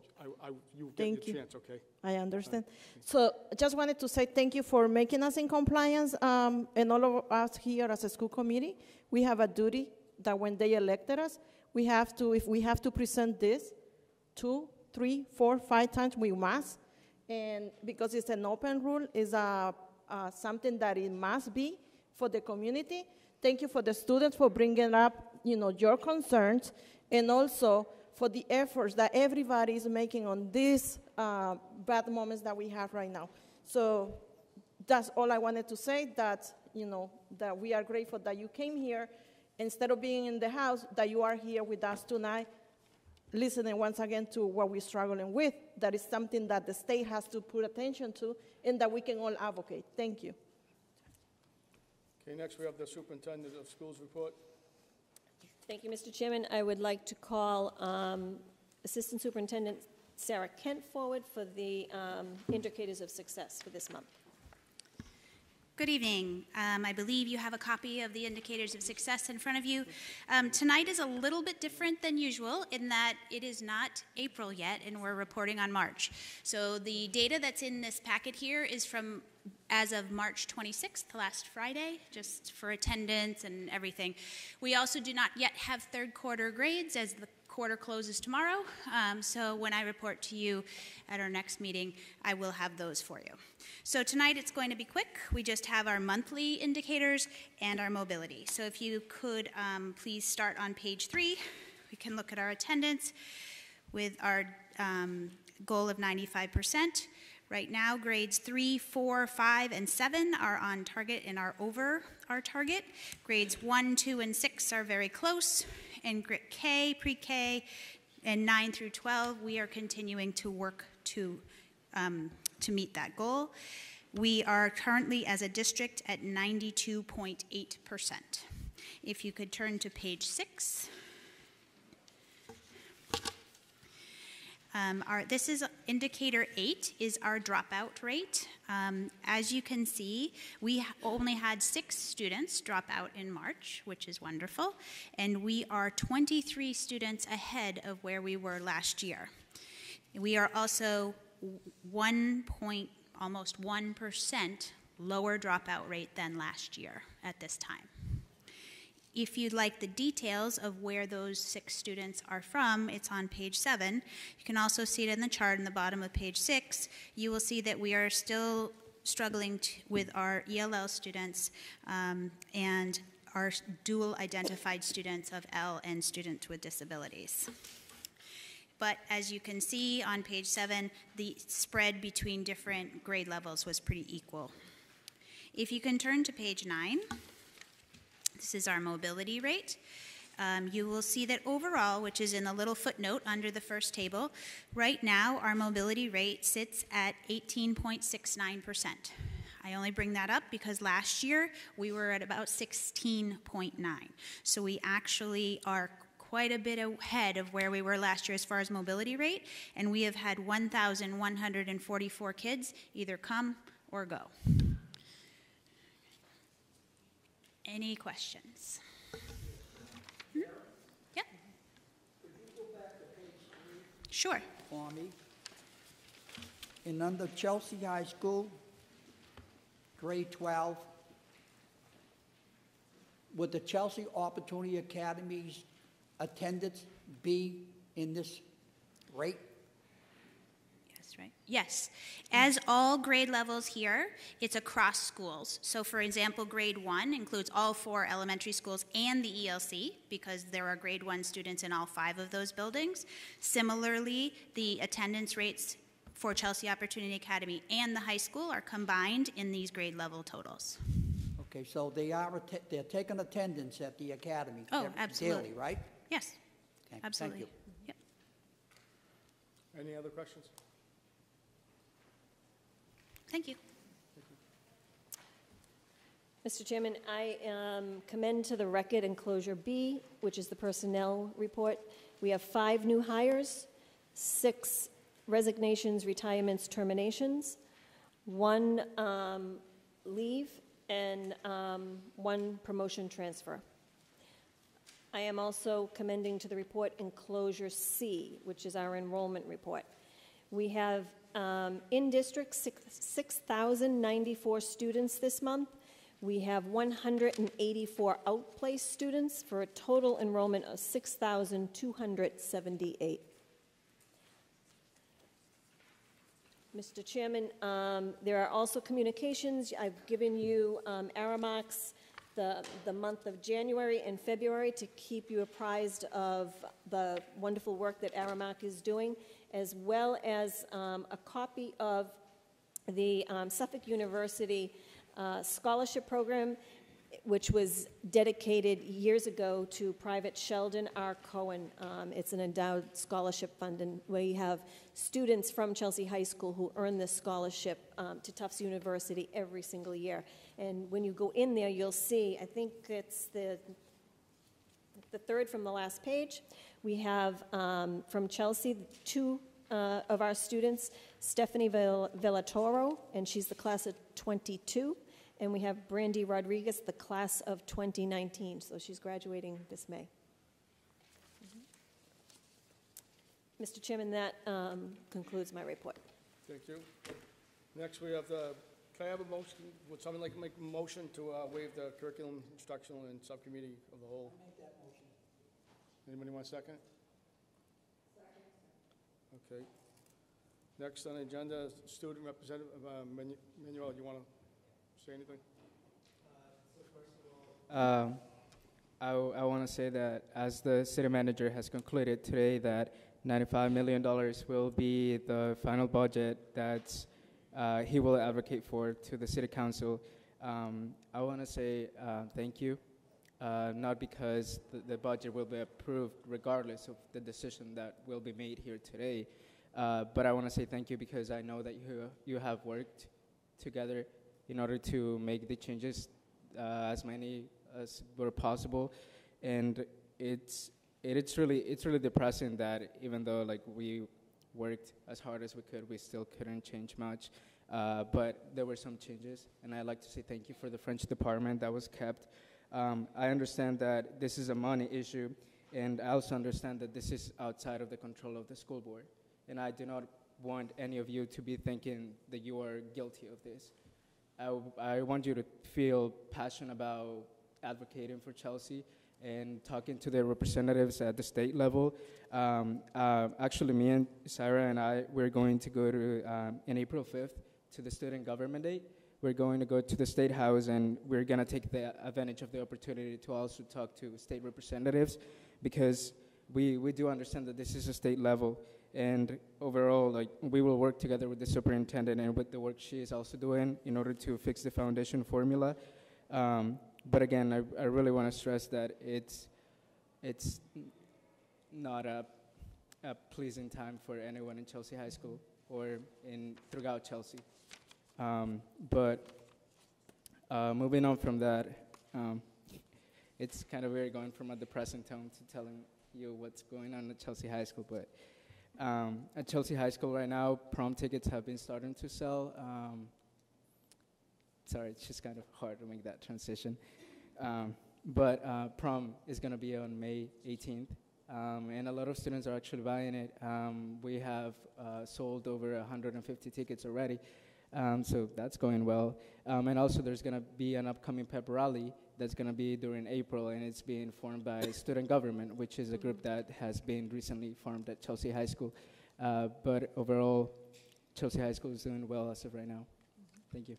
you get Thank your you. chance, okay? I understand. So just wanted to say thank you for making us in compliance, and all of us here as a school committee. We have a duty that when they elected us, we have to, if we have to present this 2, 3, 4, 5 times, we must. And because it's an open rule, is something that it must be for the community. Thank you for the students for bringing up, your concerns, and also for the efforts that everybody is making on these bad moments that we have right now. So that's all I wanted to say, that, that we are grateful that you came here. Instead of being in the house, that you are here with us tonight, listening once again to what we're struggling with. That is something that the state has to put attention to and that we can all advocate. Thank you. Okay, next we have the Superintendent of Schools report. Thank you, Mr. Chairman. I would like to call Assistant Superintendent Sarah Kent forward for the indicators of success for this month. Good evening. I believe you have a copy of the indicators of success in front of you. Tonight is a little bit different than usual in that it is not April yet and we're reporting on March. So the data that's in this packet here is from as of March 26th, last Friday, just for attendance and everything. We also do not yet have third quarter grades as the quarter closes tomorrow. So when I report to you at our next meeting, I will have those for you. So tonight it's going to be quick. We just have our monthly indicators and our mobility. So if you could please start on page 3, we can look at our attendance with our goal of 95%. Right now, grades 3, 4, 5, and 7 are on target and are over our target. Grades 1, 2, and 6 are very close. And K, pre-K, and 9 through 12, we are continuing to work to meet that goal. We are currently, as a district, at 92.8%. If you could turn to page 6. This is indicator 8 is our dropout rate. As you can see, we only had 6 students drop out in March, which is wonderful, and we are 23 students ahead of where we were last year. We are also almost 1% lower dropout rate than last year at this time. If you'd like the details of where those 6 students are from, it's on page 7. You can also see it in the chart in the bottom of page 6. You will see that we are still struggling with our ELL students and our dual identified students of L and students with disabilities. But as you can see on page 7, the spread between different grade levels was pretty equal. If you can turn to page 9. This is our mobility rate. You will see that overall, which is in the little footnote under the first table, right now our mobility rate sits at 18.69%. I only bring that up because last year we were at about 16.9. So we actually are quite a bit ahead of where we were last year as far as mobility rate, and we have had 1,144 kids either come or go. Any questions? Yeah. Could you go back to page 3? Sure. For me. And under Chelsea High School, grade 12, would the Chelsea Opportunity Academy's attendance be in this rate? Right? Yes. As all grade levels here, it's across schools. So for example, grade 1 includes all 4 elementary schools and the ELC because there are grade 1 students in all 5 of those buildings. Similarly, the attendance rates for Chelsea Opportunity Academy and the high school are combined in these grade level totals. Okay, so they're taking attendance at the academy Absolutely. daily, right? Yes. Okay, Absolutely. Thank you. Yep. Any other questions? Thank you. Mr. Chairman, I commend to the record enclosure B, which is the personnel report. We have 5 new hires, 6 resignations, retirements, terminations, 1 leave, and 1 promotion transfer. I am also commending to the report enclosure C, which is our enrollment report. We have in district 6,094 students this month. We have 184 outplaced students for a total enrollment of 6,278. Mr. Chairman, there are also communications. I've given you Aramark's the month of January and February to keep you apprised of the wonderful work that Aramark is doing, as well as a copy of the Suffolk University scholarship program, which was dedicated years ago to Private Sheldon R. Cohen. It's an endowed scholarship fund, and we have students from Chelsea High School who earn this scholarship to Tufts University every single year. And when you go in there, you'll see, I think it's the third from the last page, we have from Chelsea two of our students, Stephanie Villatoro, and she's the class of 22. And we have Brandy Rodriguez, the class of 2019. So she's graduating this May. Mr. Chairman, that concludes my report. Thank you. Next, we have the, can I have a motion? Would someone like to make a motion to waive the curriculum, instructional, and subcommittee of the whole? I'll make that motion. Anybody want a second? Second. Okay. Next on the agenda, student representative, Manuel, you want to say anything? I want to say that as the city manager has concluded today that $95 million will be the final budget that he will advocate for to the city council. I want to say thank you, not because the budget will be approved regardless of the decision that will be made here today, but I want to say thank you because I know that you have worked together in order to make the changes as many as were possible, and it's really depressing that even though like we worked as hard as we could, we still couldn't change much. But there were some changes, and I'd like to say thank you for the French department that was kept. I understand that this is a money issue, and I also understand that this is outside of the control of the school board, and I do not want any of you to be thinking that you are guilty of this. I want you to feel passionate about advocating for Chelsea and talking to their representatives at the state level. Actually, me and Sarah and we're going to go to, in April 5th, to the Student Government Day. We're going to go to the State House, and we're going to take the advantage of the opportunity to also talk to state representatives, because we do understand that this is a state level. And overall, like, we will work together with the superintendent and with the work she is also doing in order to fix the foundation formula. But again, I really want to stress that it's not a pleasing time for anyone in Chelsea High School or throughout Chelsea. But moving on from that, it's kind of weird going from a depressing tone to telling you what's going on at Chelsea High School. But at Chelsea High School right now, prom tickets have been starting to sell. Sorry, it's just kind of hard to make that transition. But prom is going to be on May 18th, and a lot of students are actually buying it. We have sold over 150 tickets already, so that's going well. And also there's going to be an upcoming pep rally that's going to be during April, and it's being formed by Student Government, which is a group that has been recently formed at Chelsea High School. But overall, Chelsea High School is doing well as of right now. Thank you.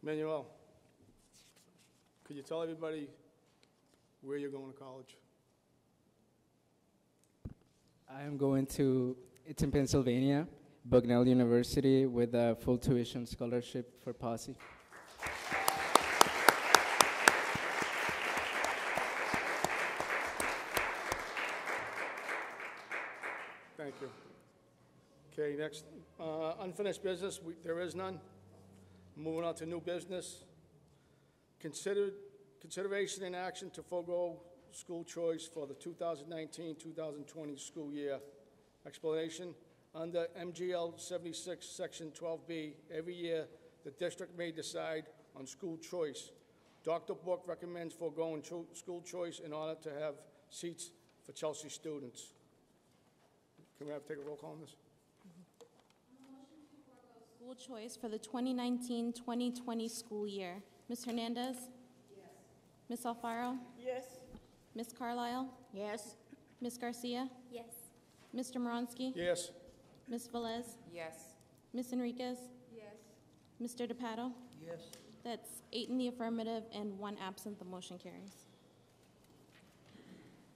Manuel, could you tell everybody where you're going to college? I am going to, it's in Pennsylvania, Bucknell University, with a full tuition scholarship for Posse. Thank you. Okay, next, unfinished business, there is none. Moving on to new business. Consideration and action to forego school choice for the 2019-2020 school year. Explanation, under MGL 76, Section 12B, every year the district may decide on school choice Dr. Book recommends foregoing school choice in order to have seats for Chelsea students. Can we take a roll call on this? School choice for the 2019-2020 school year. Ms. Hernandez? Yes. Ms. Alfaro? Yes. Ms. Carlisle? Yes. Ms. Garcia? Yes. Mr. Moronsky? Yes. Ms. Velez? Yes. Ms. Enriquez? Yes. Mr. DePato? Yes. That's 8 in the affirmative and 1 absent. The motion carries.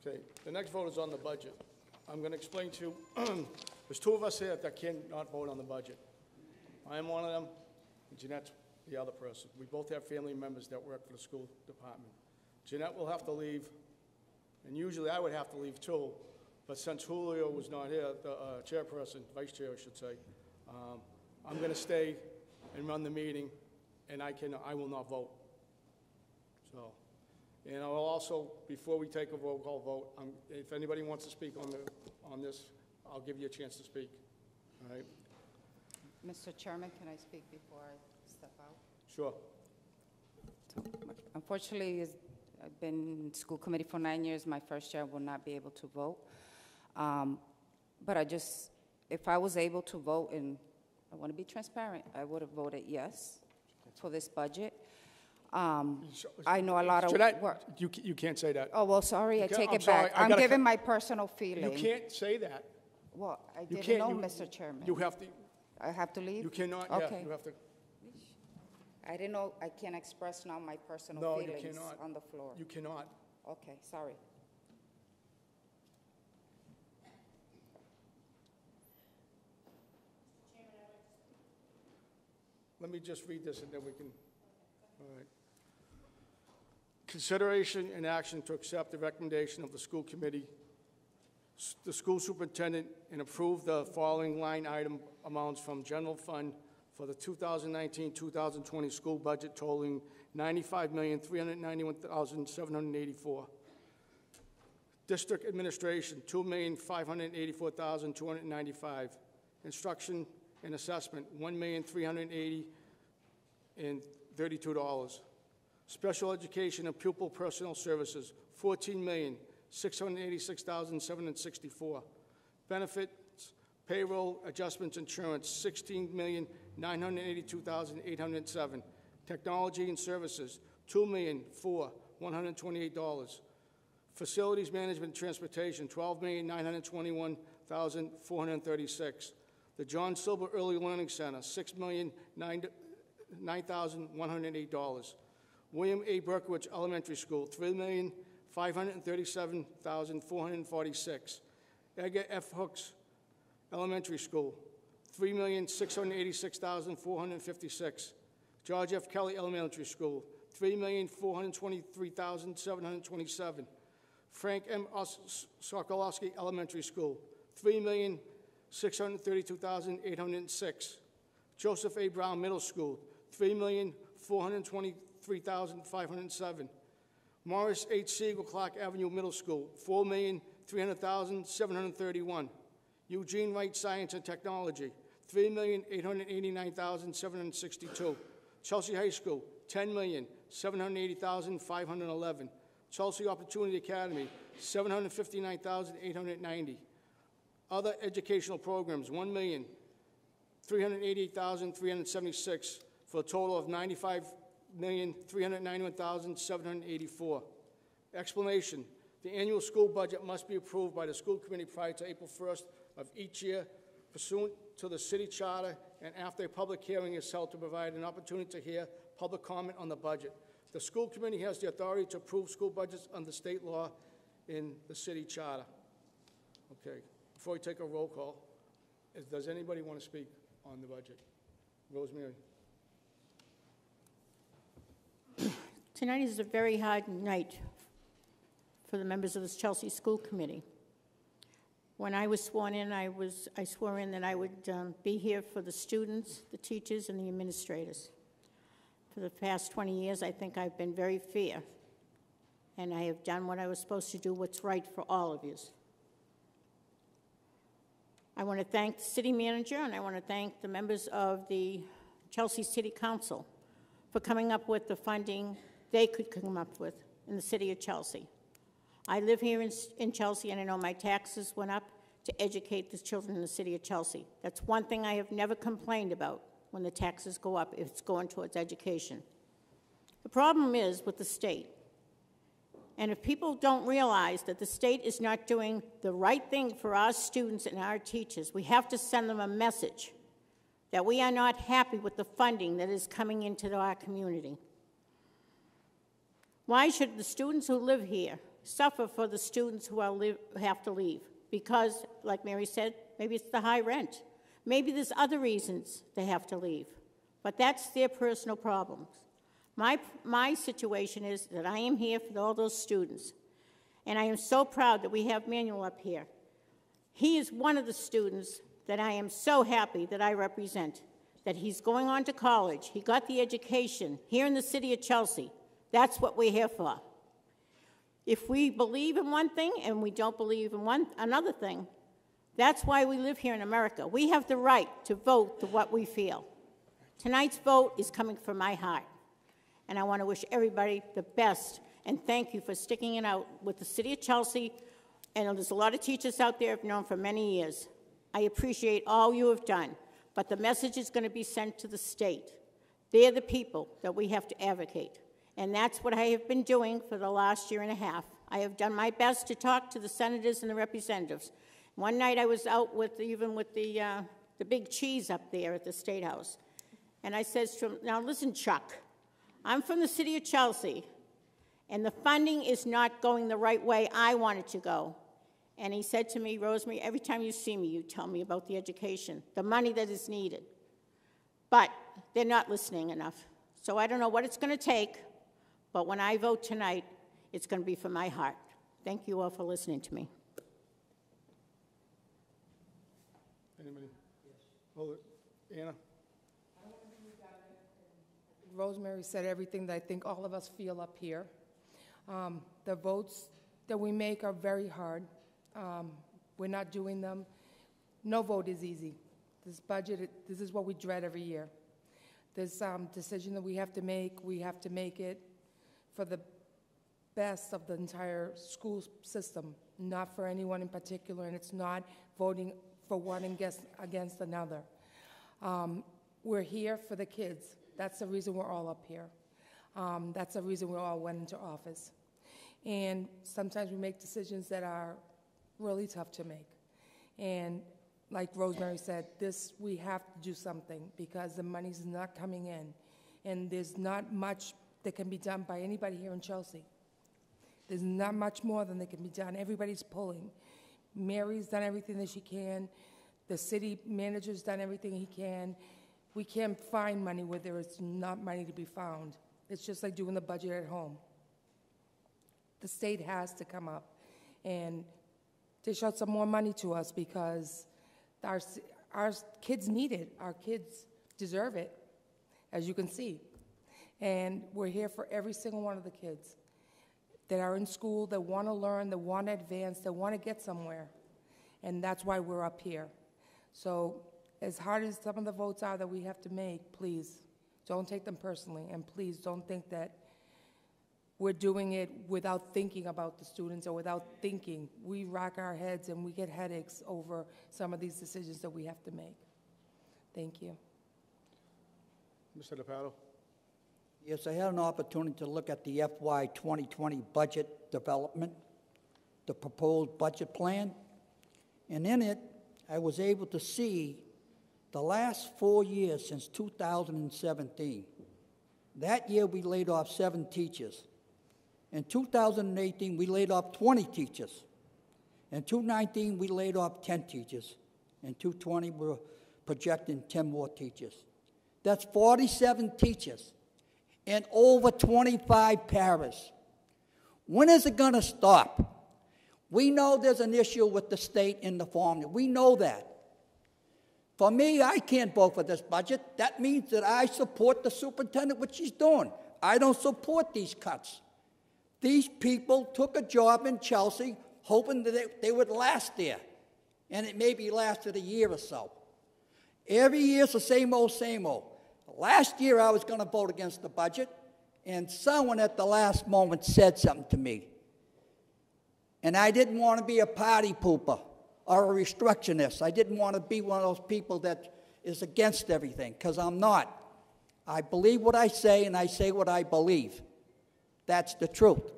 Okay, the next vote is on the budget. I'm going to explain to you, there's 2 of us here that cannot vote on the budget. I am one of them, and Jeanette's the other person. We both have family members that work for the school department. Jeanette will have to leave, and usually I would have to leave too, but since Julio was not here, the chairperson, vice chair I should say, I'm going to stay and run the meeting, and I will not vote. So, and I will also, before we take a roll call vote, if anybody wants to speak on this, I'll give you a chance to speak. All right? Mr. Chairman, can I speak before I step out? Sure. Unfortunately, I've been in school committee for 9 years. My first year I will not be able to vote. But if I was able to vote, and I want to be transparent, I would have voted yes for this budget. I know a lot of work. You can't say that. Oh, well, sorry, I take I'm it sorry, back. I'm giving my personal feeling. You can't say that. Well, I You didn't can't- know, Mr. Chairman. You have to, I have to leave? you cannot, Okay. yeah, you have to. I didn't know I can express now my personal No, you feelings cannot. on the floor. You cannot. Okay, sorry. Let me just read this and then we can, all right. Consideration and action to accept the recommendation of the school committee, the school superintendent, and approve the following line item amounts from general fund for the 2019-2020 school budget totaling $95,391,784. District administration, $2,584,295. Instruction and assessment, $1,380,032. Special education and pupil personnel services, $14,686,764. Benefits, payroll, adjustments, insurance, $16,982,807. Technology and services, $2,004,128. Facilities management and transportation, $12,921,436. The John Silver Early Learning Center, $6,009,108. William A. Berkowitz Elementary School, $3,537,446. Edgar F. Hooks Elementary School, $3,686,456. George F. Kelly Elementary School, $3,423,727. Frank M. Sokolowski Elementary School, $3,632,806. Joseph A. Brown Middle School, $3,423,507. Morris H. Siegel Clark Avenue Middle School, $4,300,731. Eugene Wright Science and Technology, $3,889,762. Chelsea High School, $10,780,511. Chelsea Opportunity Academy, $759,890. Other educational programs, $1,388,376 for a total of $95,391,784. Explanation: the annual school budget must be approved by the school committee prior to April 1st of each year, pursuant to the city charter, and after a public hearing is held to provide an opportunity to hear public comment on the budget. The school committee has the authority to approve school budgets under state law in the city charter. Okay, before we take a roll call, does anybody want to speak on the budget? Rosemary. Tonight is a very hard night for the members of the Chelsea School Committee. When I was sworn in, I swore in that I would be here for the students, the teachers, and the administrators. For the past 20 years, I think I've been very fair, and I have done what I was supposed to do, what's right for all of you. I want to thank the city manager, and I want to thank the members of the Chelsea City Council for coming up with the funding they could come up with in the city of Chelsea. I live here in Chelsea, and I know my taxes went up to educate the children in the city of Chelsea. That's one thing I have never complained about when the taxes go up, if it's going towards education. The problem is with the state. And if people don't realize that the state is not doing the right thing for our students and our teachers, we have to send them a message that we are not happy with the funding that is coming into our community. Why should the students who live here suffer for the students who have to leave? Because, like Mary said, maybe it's the high rent. Maybe there's other reasons they have to leave. But that's their personal problems. My situation is that I am here for all those students. And I am so proud that we have Manuel up here. He is one of the students that I am so happy that I represent, that he's going on to college. He got the education here in the city of Chelsea. That's what we're here for. If we believe in one thing and we don't believe in another thing, that's why we live here in America. We have the right to vote to what we feel. Tonight's vote is coming from my heart. And I want to wish everybody the best and thank you for sticking it out with the city of Chelsea. And there's a lot of teachers out there I've known for many years. I appreciate all you have done, but the message is going to be sent to the state. They're the people that we have to advocate. And that's what I have been doing for the last year and a half. I have done my best to talk to the senators and the representatives. One night I was out with the big cheese up there at the State House. And I says to him, now listen, Chuck, I'm from the city of Chelsea, and the funding is not going the right way I want it to go. And he said to me, Rosemary, every time you see me, you tell me about the education, the money that is needed. But they're not listening enough. So I don't know what it's going to take, but when I vote tonight, it's going to be from my heart. Thank you all for listening to me. Anybody? Hold it. Anna? Rosemary said everything that I think all of us feel up here. The votes that we make are very hard. We're not doing them. No vote is easy. This budget, this is what we dread every year. This decision that we have to make it for the best of the entire school system, not for anyone in particular, and it's not voting for one against another. We're here for the kids. That's the reason we're all up here. That's the reason we all went into office. And sometimes we make decisions that are really tough to make. And like Rosemary said, we have to do something because the money's not coming in. And there's not much that can be done by anybody here in Chelsea. There's not much more than that can be done. Everybody's pulling. Mary's done everything that she can. The city manager's done everything he can. We can't find money where there is not money to be found. It's just like doing the budget at home. The state has to come up and dish out some more money to us because our kids need it. Our kids deserve it, as you can see. And we're here for every single one of the kids that are in school, that want to learn, that want to advance, that want to get somewhere. And that's why we're up here. So as hard as some of the votes are that we have to make, please don't take them personally. And please don't think that we're doing it without thinking about the students or without thinking. We rock our heads and we get headaches over some of these decisions that we have to make. Thank you. Mr. DePato? Yes, I had an opportunity to look at the FY 2020 budget development, the proposed budget plan, and in it, I was able to see the last 4 years since 2017. That year, we laid off 7 teachers. In 2018, we laid off 20 teachers. In 2019, we laid off 10 teachers. In 2020, we're projecting 10 more teachers. That's 47 teachers and over 25 paras. When is it going to stop? We know there's an issue with the state in the formula. We know that. For me, I can't vote for this budget. That means that I support the superintendent, what she's doing. I don't support these cuts. These people took a job in Chelsea hoping that they would last there, and it maybe lasted a year or so. Every year it's the same old, same old. Last year I was going to vote against the budget, and someone at the last moment said something to me. And I didn't want to be a party pooper or a restrictionist. I didn't want to be one of those people that is against everything, because I'm not. I believe what I say, and I say what I believe. That's the truth.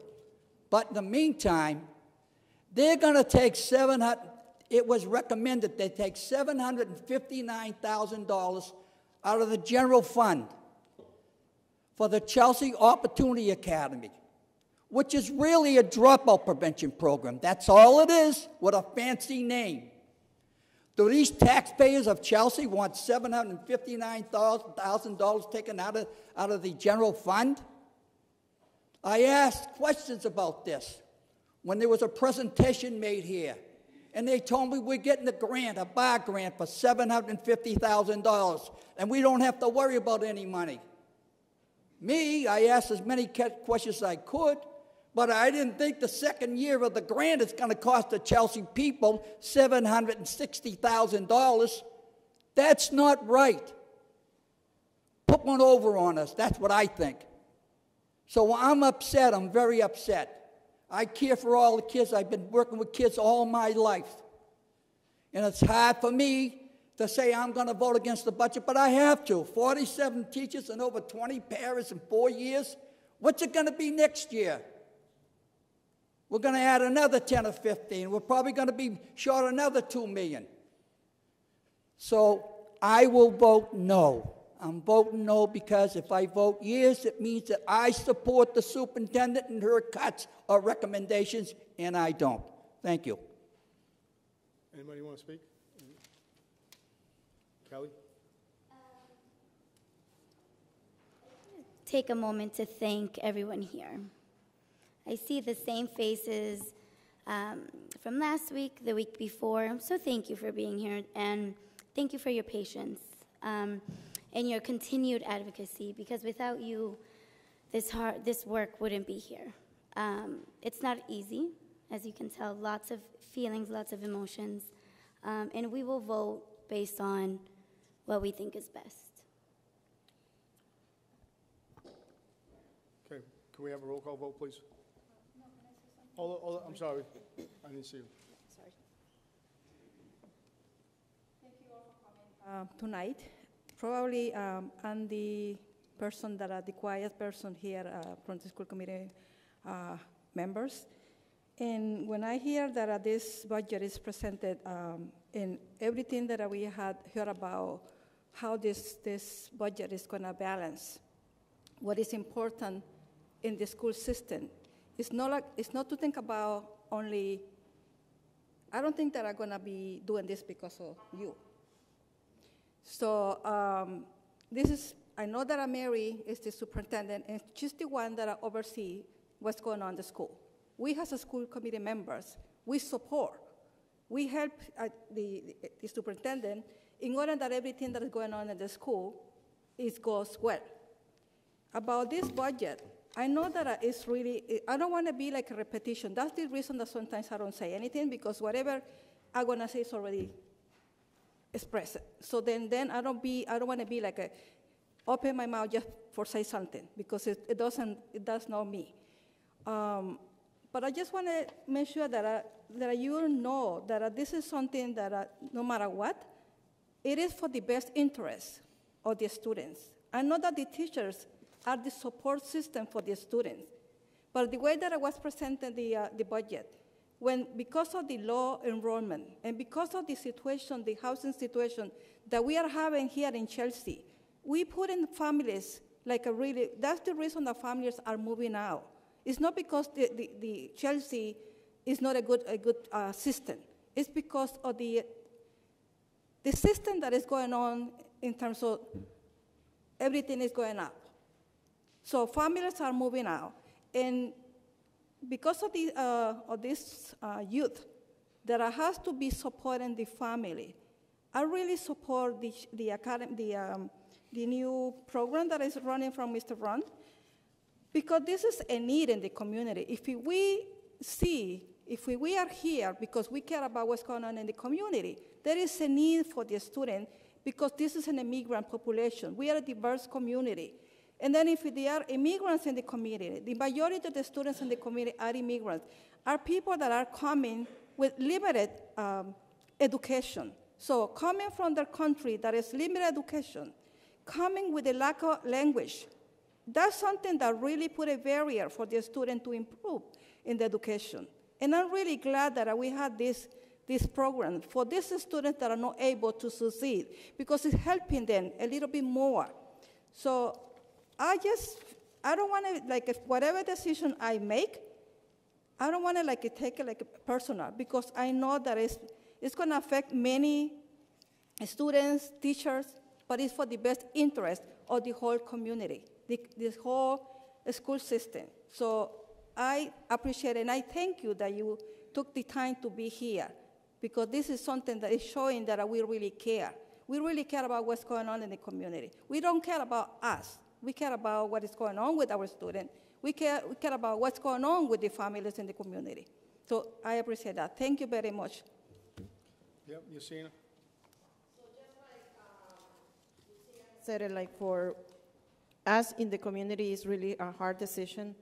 But in the meantime, they're going to take it was recommended they take $759,000 out of the general fund for the Chelsea Opportunity Academy, which is really a dropout prevention program. That's all it is, with a fancy name. Do these taxpayers of Chelsea want $759,000 taken out of the general fund? I asked questions about this when there was a presentation made here, and they told me we're getting a bar grant for $750,000, and we don't have to worry about any money. I asked as many questions as I could, but I didn't think the second year of the grant is going to cost the Chelsea people $760,000. That's not right. Put one over on us. That's what I think. So I'm upset. I'm very upset. I care for all the kids. I've been working with kids all my life. And it's hard for me to say I'm going to vote against the budget, but I have to. 47 teachers and over 20 parents in 4 years. What's it going to be next year? We're going to add another 10 or 15. We're probably going to be short another $2 million. So I will vote no. I'm voting no because if I vote yes, it means that I support the superintendent and her cuts or recommendations, and I don't. Thank you. Anybody want to speak? Kelly? Take a moment to thank everyone here. I see the same faces from last week, the week before, so thank you for being here, and thank you for your patience and your continued advocacy, because without you, this work wouldn't be here. It's not easy, as you can tell, lots of feelings, lots of emotions, and we will vote based on what we think is best. Okay, can we have a roll call vote, please? I'm sorry, I didn't see you. Sorry. Thank you all for coming tonight. Probably I'm the person the quiet person here from the school committee members. And when I hear that this budget is presented and everything that we had heard about how this budget is going to balance what is important in the school system, it's not to think about only, I don't think that I'm going to be doing this because of you. So I know that Mary is the superintendent, and she's the one that oversees what's going on in the school. We as a school committee members, we support, we help the superintendent in order that everything that is going on in the school goes well. About this budget, I know that it's really, I don't want to be like a repetition. That's the reason that sometimes I don't say anything, because whatever I'm going to say is already expressed. So then I don't want to be like open my mouth just for say something, because it does not me. But I just want to make sure that you know that this is something that no matter what, it is for the best interest of the students. I know that the teachers are the support system for the students, but the way that I was presenting the budget, because of the low enrollment and because of the situation, the housing situation that we are having here in Chelsea, we put in families like that's the reason that families are moving out. It's not because the Chelsea is not a good system. It's because of the system that is going on in terms of everything is going up. So families are moving out, and because of this youth that has to be supporting the family, I really support the new program that is running from Mr. Ron, because this is a need in the community. If we are here because we care about what's going on in the community, there is a need for the student, because this is an immigrant population. We are a diverse community. And then if they are immigrants in the community, the majority of the students in the community are immigrants, are people that are coming with limited education. So coming from their country that is limited education, coming with a lack of language, that's something that really put a barrier for the student to improve in the education. And I'm really glad that we had this program for these students that are not able to succeed, because it's helping them a little bit more. So I don't want to, like, if whatever decision I make, I don't want to like take it like personal, because I know that it's going to affect many students, teachers, but it's for the best interest of the whole community, this whole school system. So I appreciate it, and I thank you that you took the time to be here, because this is something that is showing that we really care. We really care about what's going on in the community. We don't care about us. We care about what is going on with our students. We care about what's going on with the families in the community. So I appreciate that. Thank you very much. Yep, Yasina. Said it, like, for us in the community, it's really a hard decision.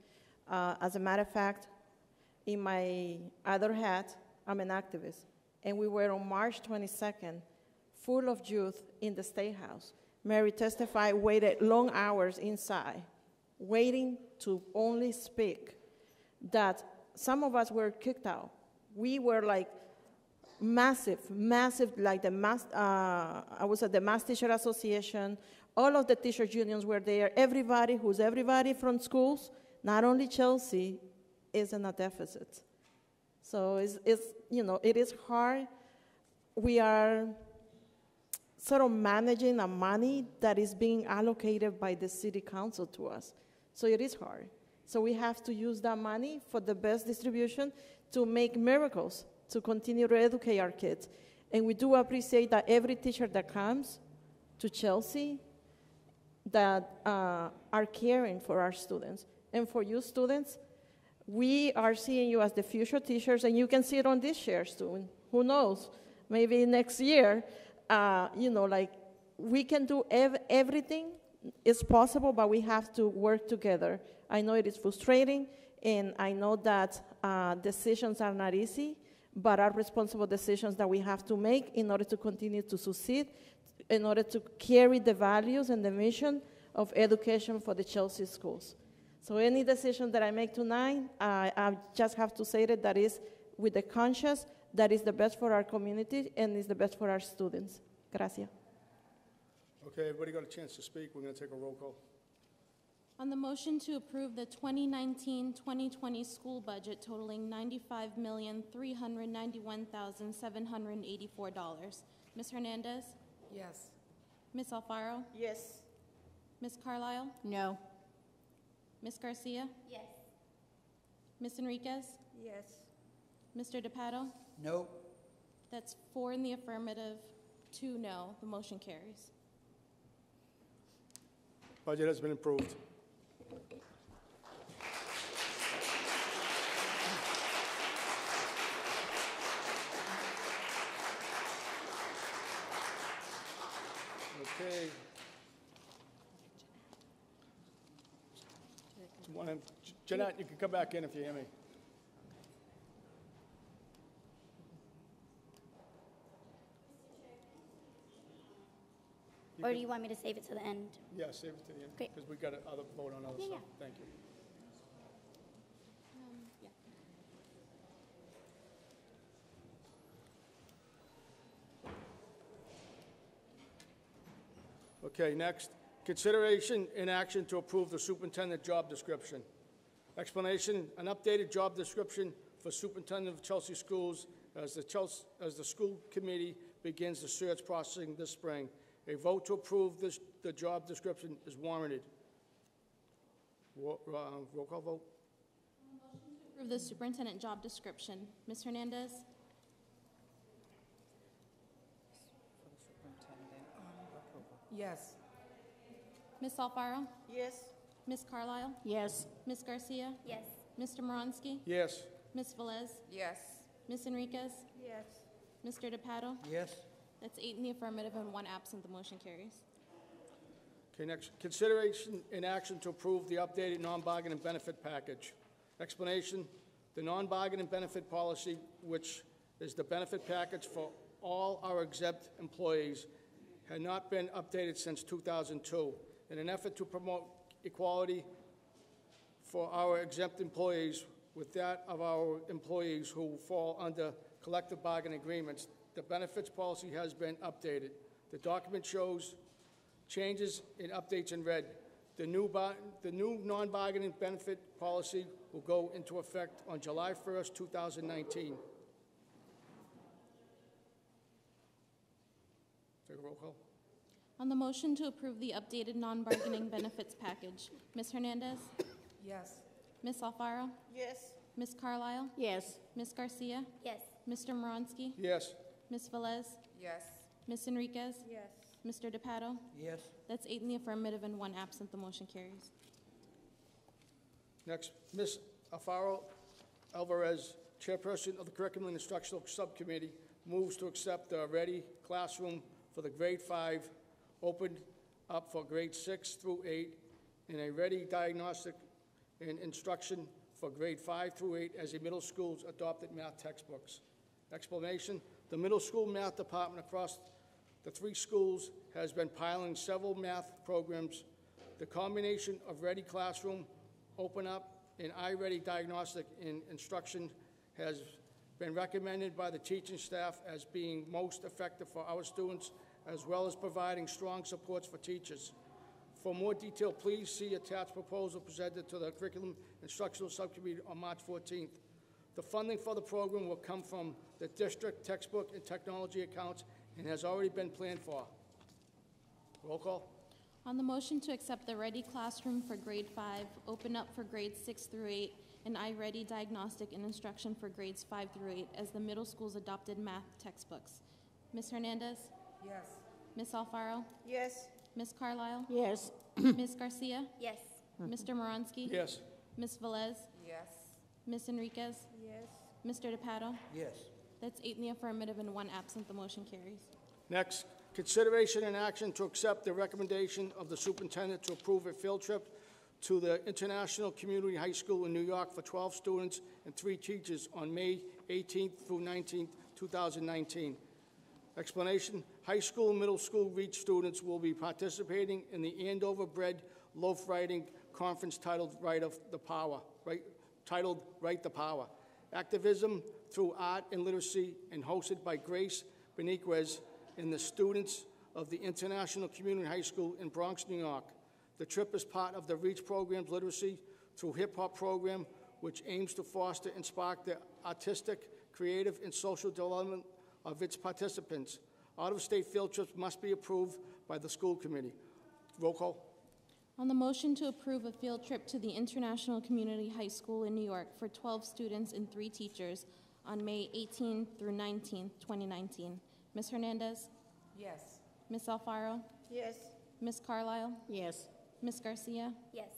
As a matter of fact, in my other hat, I'm an activist. And we were on March 22nd, full of youth in the State House. Mary testified, waited long hours inside, waiting to only speak, that some of us were kicked out. We were like massive, like I was at the Mass Teacher Association, all of the teachers' unions were there, everybody from schools, not only Chelsea, is in a deficit. So it is hard. We are sort of managing the money that is being allocated by the city council to us. So it is hard. So we have to use that money for the best distribution to make miracles, to continue to educate our kids. And we do appreciate that every teacher that comes to Chelsea that are caring for our students. And for you students, we are seeing you as the future teachers, and you can see it on these chairs too. Who knows? Maybe next year, we can do everything. It's possible, but we have to work together. I know it is frustrating, and I know that decisions are not easy, but are responsible decisions that we have to make in order to continue to succeed, in order to carry the values and the mission of education for the Chelsea schools. So any decision that I make tonight, I just have to say that is with the conscience that is the best for our community and is the best for our students. Gracias. Okay, everybody got a chance to speak. We're going to take a roll call. On the motion to approve the 2019-2020 school budget totaling $95,391,784. Ms. Hernandez? Yes. Ms. Alfaro? Yes. Ms. Carlisle? No. Ms. Garcia? Yes. Ms. Enriquez? Yes. Mr. DePato? No. That's 4 in the affirmative, 2 no. The motion carries. Budget has been approved. Okay. Jeanette, you can come back in if you hear me. Or do you want me to save it to the end? Yeah, save it to the end. Great. Because we got to vote on other Yeah, stuff. yeah. Thank you. Okay, next, consideration and action to approve the superintendent job description. Explanation, an updated job description for superintendent of Chelsea Schools as the school committee begins the search processing this spring. A vote to approve the job description is warranted. Roll call vote. Approve the superintendent job description. Ms. Hernandez? Yes. Ms. Alfaro? Yes. Ms. Carlisle? Yes. Ms. Garcia? Yes. Mr. Moronsky? Yes. Ms. Velez? Yes. Ms. Enriquez? Yes. Mr. DePato? Yes. That's 8 in the affirmative and 1 absent. The motion carries. Okay, next, consideration and action to approve the updated non-bargaining benefit package. Explanation, the non-bargaining benefit policy, which is the benefit package for all our exempt employees, had not been updated since 2002. In an effort to promote equality for our exempt employees with that of our employees who fall under collective bargaining agreements, the benefits policy has been updated. The document shows changes and updates in red. The new non-bargaining benefit policy will go into effect on July 1st, 2019. Take a roll call. On the motion to approve the updated non-bargaining benefits package, Ms. Hernandez? Yes. Ms. Alfaro? Yes. Ms. Carlisle? Yes. Ms. Garcia? Yes. Mr. Moronsky? Yes. Ms. Velez? Yes. Ms. Enriquez? Yes. Mr. DePato? Yes. That's 8 in the affirmative and 1 absent. The motion carries. Next, Ms. Alfaro Alvarez, Chairperson of the Curriculum and Instructional Subcommittee, moves to accept the Ready Classroom for the grade 5, opened up for grade 6 through 8, and a Ready Diagnostic and Instruction for grade 5 through 8 as a middle school's adopted math textbooks. Explanation, the middle school math department across the 3 schools has been piloting several math programs. The combination of Ready Classroom, Open Up, and iReady Diagnostic and Instruction has been recommended by the teaching staff as being most effective for our students, as well as providing strong supports for teachers. For more detail, please see attached proposal presented to the Curriculum Instructional Subcommittee on March 14th. The funding for the program will come from the district textbook and technology accounts and has already been planned for. Roll call. On the motion to accept the Ready Classroom for grade 5, Open Up for grades 6 through 8, and iReady Diagnostic and Instruction for grades 5 through 8 as the middle school's adopted math textbooks. Ms. Hernandez? Yes. Ms. Alfaro? Yes. Ms. Carlisle? Yes. Ms. Garcia? Yes. Mr. Moronsky? Yes. Ms. Velez? Yes. Ms. Enriquez? Yes. Mr. DePato? Yes. That's 8 in the affirmative and 1 absent. The motion carries. Next, consideration and action to accept the recommendation of the superintendent to approve a field trip to the International Community High School in New York for 12 students and 3 teachers on May 18th through 19th, 2019. Explanation, high school and middle school REACH students will be participating in the Andover Bread Loaf Writing Conference titled Write the Power. Activism through art and literacy, and hosted by Grace Beniquez and the students of the International Community High School in Bronx, New York. The trip is part of the REACH program's Literacy Through Hip Hop program, which aims to foster and spark the artistic, creative, and social development of its participants. Out-of-state field trips must be approved by the school committee. Roll call. On the motion to approve a field trip to the International Community High School in New York for 12 students and 3 teachers on May 18 through 19, 2019. Ms. Hernandez? Yes. Ms. Alfaro? Yes. Ms. Carlisle? Yes. Ms. Garcia? Yes.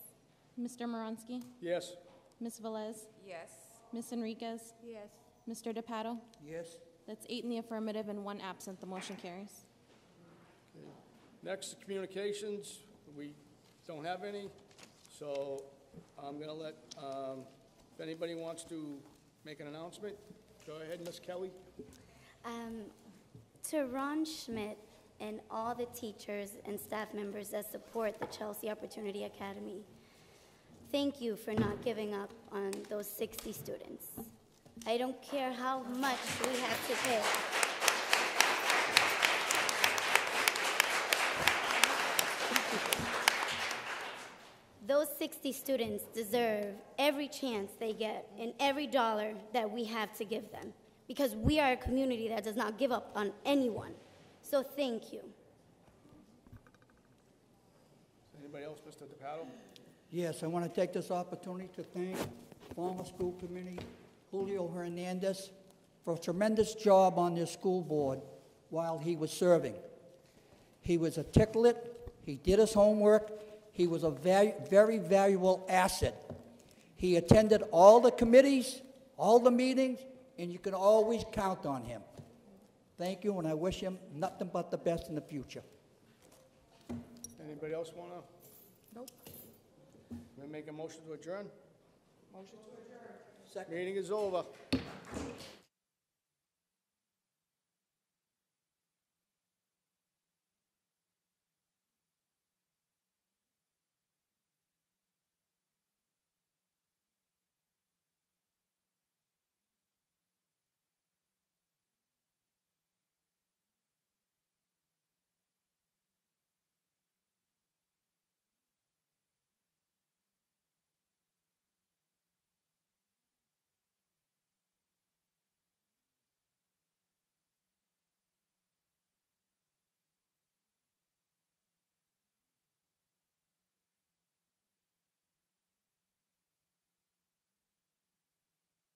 Mr. Moronsky? Yes. Ms. Velez? Yes. Ms. Enriquez? Yes. Mr. DePato? Yes. That's 8 in the affirmative and 1 absent. The motion carries. Okay. Next, communications. We don't have any, so I'm going to let, if anybody wants to make an announcement, go ahead, Ms. Kelly. To Ron Schmidt and all the teachers and staff members that support the Chelsea Opportunity Academy, thank you for not giving up on those 60 students. I don't care how much we have to pay. Those 60 students deserve every chance they get and every dollar that we have to give them, because we are a community that does not give up on anyone. So thank you. Anybody else, Mr. DePato? Yes, I want to take this opportunity to thank former school committee Julio Hernandez for a tremendous job on this school board while he was serving. He was articulate, he did his homework, he was a very valuable asset. He attended all the committees, all the meetings, and you can always count on him. Thank you, and I wish him nothing but the best in the future. Anybody else want to? Nope. Make a motion to adjourn? Motion to adjourn. Meeting is over.